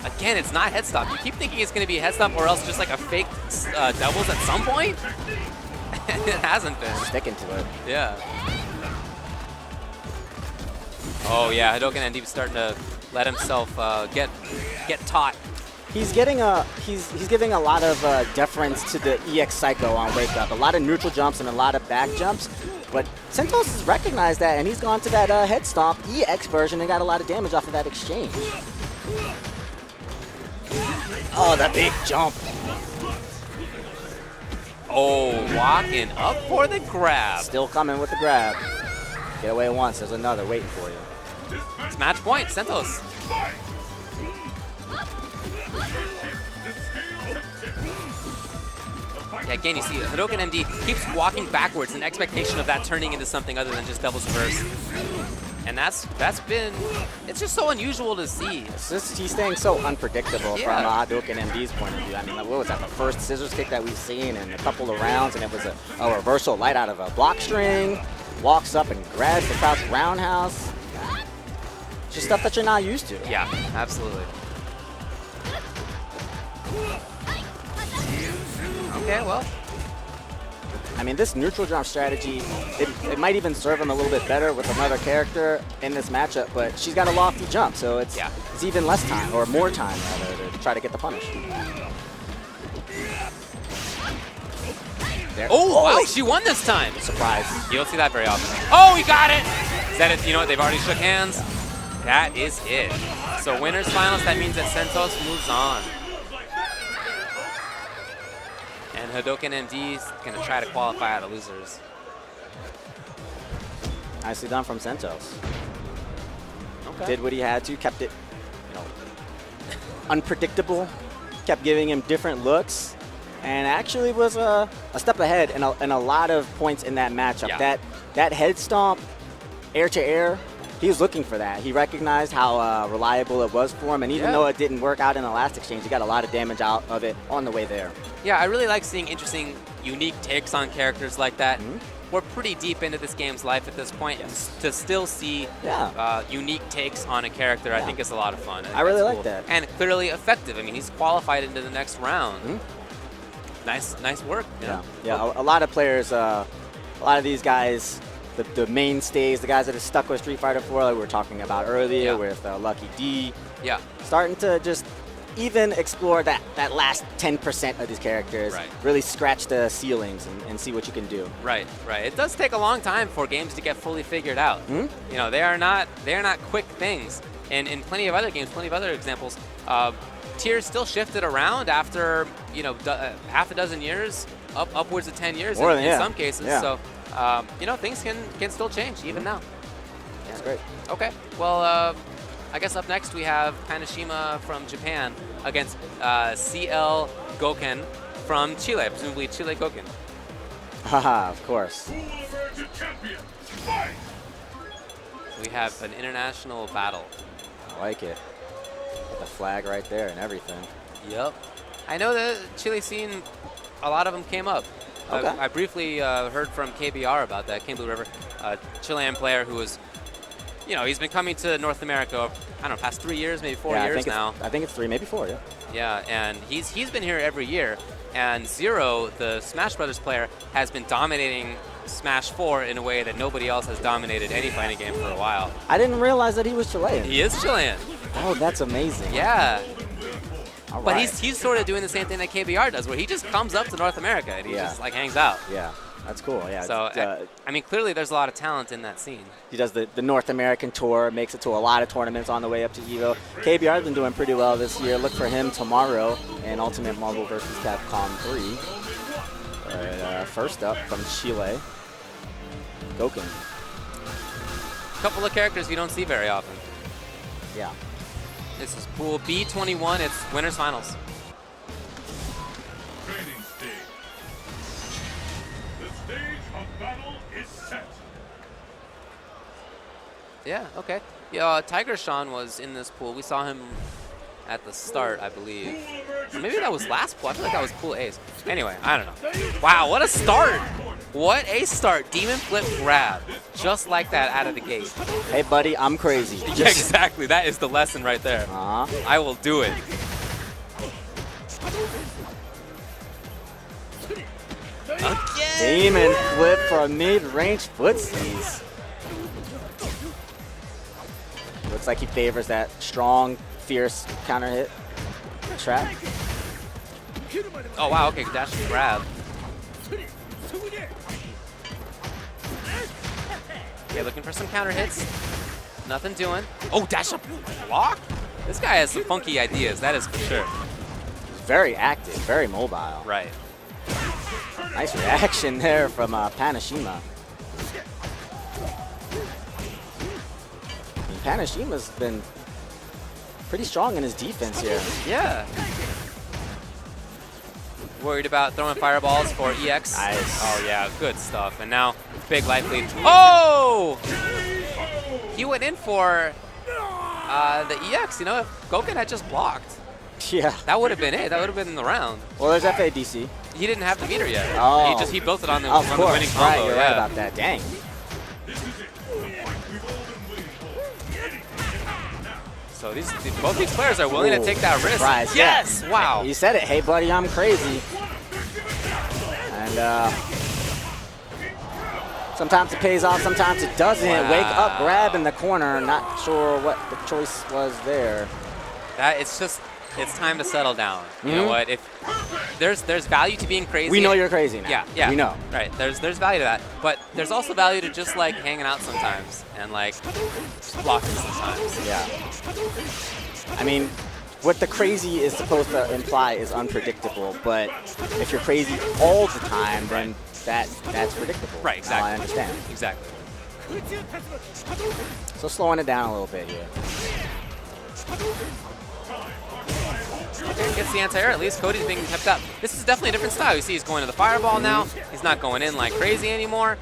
Again, it's not head stop. You keep thinking it's going to be a head stop or else just like a fake doubles at some point. It hasn't been. Sticking to it. Yeah. Oh yeah, Hadoken ND starting to let himself get taught. He's getting he's giving a lot of deference to the EX Psycho on Wake Up. A lot of neutral jumps and a lot of back jumps. But Sentos has recognized that, and he's gone to that head stomp EX version and got a lot of damage off of that exchange. Oh, that big jump. Oh, walking up for the grab. Still coming with the grab. Get away once, there's another waiting for you. It's match point, Sentos. Yeah, again, you see Hadoken MD keeps walking backwards in expectation of that turning into something other than just doubles reverse. And that's been, it's just so unusual to see. It's just, he's staying so unpredictable from Hadoken MD's point of view. I mean, what was that, the first scissors kick that we've seen in a couple of rounds, and it was a reversal light out of a block string, walks up and grabs the crouch roundhouse. It's just stuff that you're not used to. Yeah, absolutely. Okay, well. I mean, this neutral jump strategy, it might even serve him a little bit better with another character in this matchup, but she's got a lofty jump, so it's even less time, or more time, rather, to try to get the punish. There. Oh, wow, she won this time. Surprise. You don't see that very often. Oh, he got it. Is that it? You know what? They've already shook hands. That is it. So winners finals, that means that Sentos moves on. And Hadoken MD is going to try to qualify out of losers. Nicely done from Sentos. Okay. Did what he had to, kept it, unpredictable, kept giving him different looks, and actually was a step ahead in a lot of points in that matchup. Yeah. That head stomp, air to air, he was looking for that. He recognized how reliable it was for him, and even though it didn't work out in the last exchange, he got a lot of damage out of it on the way there. Yeah, I really like seeing interesting, unique takes on characters like that. We're pretty deep into this game's life at this point. To still see unique takes on a character, I think is a lot of fun. I really That's like that. And clearly effective. I mean, he's qualified into the next round. Nice work. Yeah. A lot of players, a lot of these guys, the mainstays, the guys that have stuck with Street Fighter 4, like we were talking about earlier with Lucky D, starting to just even explore that last 10% of these characters, really scratch the ceilings and see what you can do. Right. It does take a long time for games to get fully figured out. You know, they are not quick things. And in plenty of other games, plenty of other examples, tiers still shifted around after half a dozen years, upwards of 10 years in some cases. So things can still change even now. That's great. Okay. Well. I guess up next we have Kaneshima from Japan against CL Goken from Chile, presumably Chile Goken. Haha, of course. We have an international battle. I like it. Got the flag right there and everything. Yep. I know the Chile scene, a lot of them came up. Okay. I briefly heard from KBR about that, King Blue River, a Chilean player who was he's been coming to North America, I don't know, past 3 years, maybe 4 years now. I think it's 3, maybe 4, Yeah, and he's been here every year. And Zero, the Smash Brothers player, has been dominating Smash 4 in a way that nobody else has dominated any fighting game for a while. I didn't realize that he was Chilean. He is Chilean. Oh, that's amazing. Yeah. All but right. he's sort of doing the same thing that KBR does, where he just comes up to North America and he just hangs out. Yeah. That's cool, yeah. So, I mean, clearly there's a lot of talent in that scene. He does the North American tour, makes it to a lot of tournaments on the way up to EVO. KBR has been doing pretty well this year. Look for him tomorrow in Ultimate Marvel vs. Capcom 3. But, first up from Chile, Goken. A couple of characters you don't see very often. Yeah. This is Pool B21. It's winners finals. Yeah, okay. Yeah, Tiger Sean was in this pool. We saw him at the start, I believe. Maybe that was last pool. I feel like that was Pool A's. Anyway, I don't know. Wow, what a start! What a start. Demon flip grab. Just like that out of the gate. Hey, buddy, I'm crazy. Yeah, exactly. That is the lesson right there. I will do it. Again. Demon flip from mid-range footsies. Looks like he favors that strong, fierce counter hit trap. Oh, wow. Okay, dash and grab. Okay, looking for some counter hits. Nothing doing. Oh, dash up block? This guy has some funky ideas, that is for sure. Very active, very mobile. Right. Nice reaction there from Panashima. I mean, Panashima's been pretty strong in his defense here. Yeah. Worried about throwing fireballs for EX. Nice. Oh, yeah, good stuff. And now, big life lead. Oh! He went in for the EX. You know, if Goken had just blocked, Yeah. that would have been it. That would have been the round. Well, there's FADC. He didn't have the meter yet. Oh. He built it on the, Of on the winning course, combo. right, you're yeah. right about that. Dang. So both these players are willing to take that risk. Surprise, yes! yeah. Wow. You said it. Hey, buddy, I'm crazy. And sometimes it pays off, sometimes it doesn't. Wow. Wake up, grab in the corner. Not sure what the choice was there. It's time to settle down. You know what? If there's value to being crazy. We know you're crazy now. Yeah, yeah. We know. Right. There's value to that, but there's also value to just like hanging out sometimes and like just blocking sometimes. Yeah. I mean, what the crazy is supposed to imply is unpredictable, but if you're crazy all the time, then that's predictable. Right. Exactly. Now I understand. Exactly. So slowing it down a little bit here. Okay, gets the anti-air. At least Cody's being kept up. This is definitely a different style. You see he's going to the fireball now. He's not going in like crazy anymore.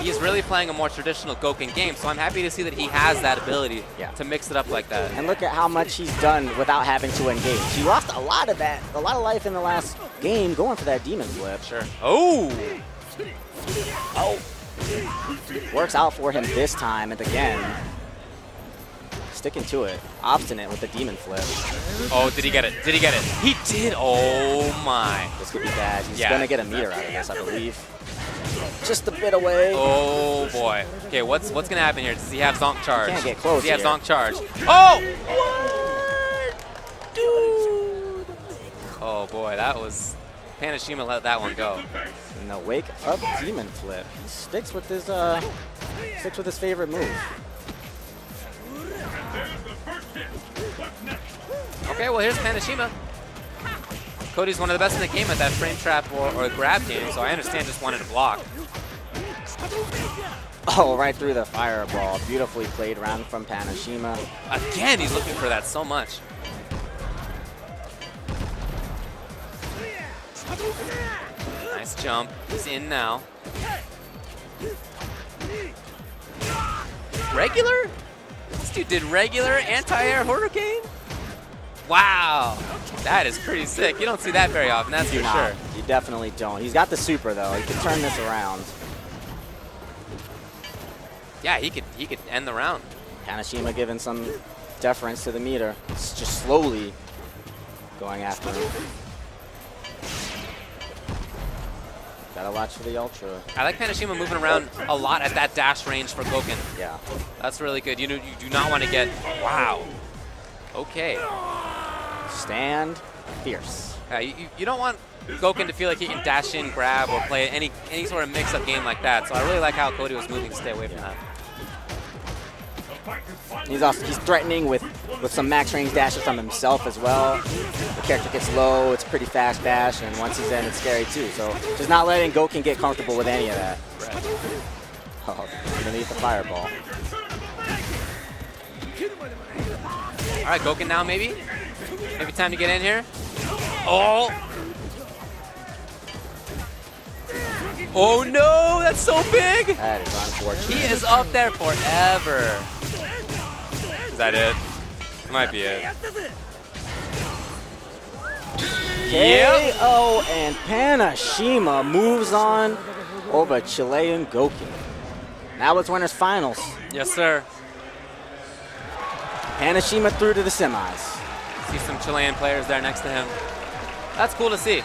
He's really playing a more traditional Goken game, so I'm happy to see that he has that ability to mix it up like that. And look at how much he's done without having to engage. He lost a lot of life in the last game going for that demon flip. Sure. Oh! Oh! Works out for him this time, and again, sticking to it. Obstinate with the demon flip. Oh, did he get it? Did he get it? He did! Oh my. This could be bad. He's gonna get a meter out of this, I believe. Just a bit away. Oh boy. Okay, what's gonna happen here? Does he have Zonk charge? Can't get close Does he have here. Zonk charge? Oh! What? Dude! Oh boy, that was... Panashima let that one go. In the wake up demon flip, he sticks with his favorite move. Okay, well here's Panashima. Cody's one of the best in the game at that frame trap or grab game, so I understand just wanted to block. Oh, right through the fireball. Beautifully played round from Panashima. Again, he's looking for that so much. Nice jump. He's in now. Regular? This dude did regular anti-air hurricane? Wow. That is pretty sick. You don't see that very often, that's for sure. You definitely don't. He's got the super, though. He can turn this around. Yeah, he could end the round. Panashima giving some deference to the meter. It's just slowly going after him. Gotta watch for the ultra. I like Panashima moving around a lot at that dash range for Goken. Yeah. That's really good. You do not want to get... Wow. Okay. Stand fierce. You don't want Goken to feel like he can dash in, grab, or play any sort of mix-up game like that. So I really like how Cody was moving to stay away from that. He's threatening with some max range dashes from himself as well. The character gets low, it's a pretty fast dash, and once he's in, it's scary too. So just not letting Goken get comfortable with any of that. Right. Oh, underneath the fireball. All right, Goken now maybe? Maybe time to get in here. Oh! Oh no, that's so big! That is unfortunate. He is up there forever. Is that it? Might be it. KO, and Panashima moves on over Chilean Goki. Now it's winners finals. Yes, sir. Hanashima through to the semis. See some Chilean players there next to him. That's cool to see.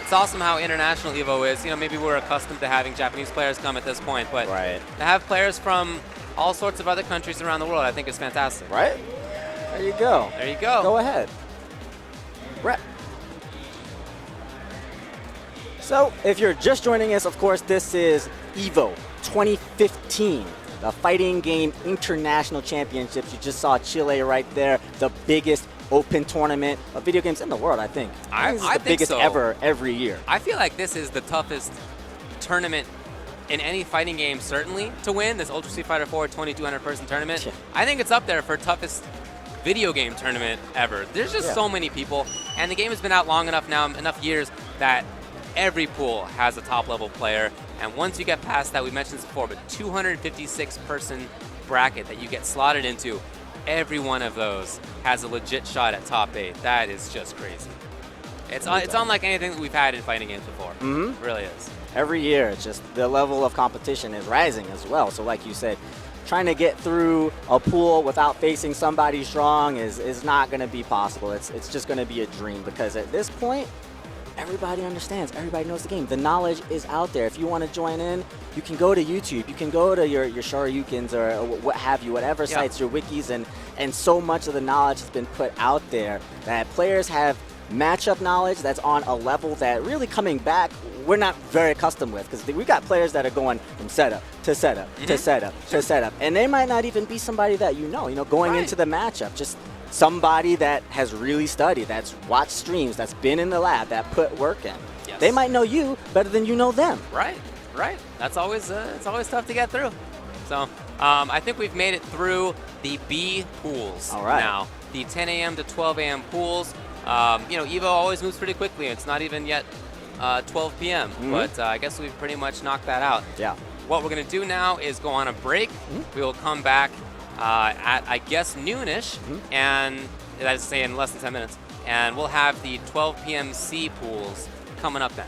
It's awesome how international EVO is. You know, maybe we're accustomed to having Japanese players come at this point, but Right. to have players from all sorts of other countries around the world, I think is fantastic. Right? There you go. There you go. Go ahead. Brett. So, if you're just joining us, of course, this is EVO 2015, the Fighting Game International Championships. You just saw Chile right there, the biggest open tournament of video games in the world, I think. I This is the think biggest so. ever every year. I feel like this is the toughest tournament in any fighting game, certainly, to win, this Ultra Street Fighter 4 2,200 person tournament. Yeah. I think it's up there for toughest video game tournament ever. There's just Yeah. so many people, and the game has been out long enough now, enough years, that every pool has a top level player. And once you get past that, we mentioned this before, but 256 person bracket that you get slotted into, every one of those has a legit shot at top 8. That is just crazy. It's unlike anything that we've had in fighting games before. Mhm. It really is. Every year, it's just the level of competition is rising as well. So like you said, trying to get through a pool without facing somebody strong is not going to be possible. It's just going to be a dream, because at this point, everybody understands. Everybody knows the game. The knowledge is out there. If you want to join in, you can go to YouTube. You can go to your Shoryukens or what have you, whatever Yeah. sites, your wikis, and so much of the knowledge has been put out there that players have matchup knowledge that's on a level that really coming back we're not very accustomed with, because we got players that are going from setup to setup to setup to setup, and they might not even be somebody that you know going Right. into the matchup, just somebody that has really studied, that's watched streams, that's been in the lab, that put work in. Yes. They might know you better than you know them. Right, right. That's always it's always tough to get through. So I think we've made it through the B pools. All right. Now the 10 a.m. to 12 a.m. pools. EVO always moves pretty quickly. It's not even yet 12 p.m. But I guess we've pretty much knocked that out. Yeah. What we're going to do now is go on a break. We will come back at, I guess, noonish, and that's say in less than 10 minutes. And we'll have the 12 p.m. C pools coming up then.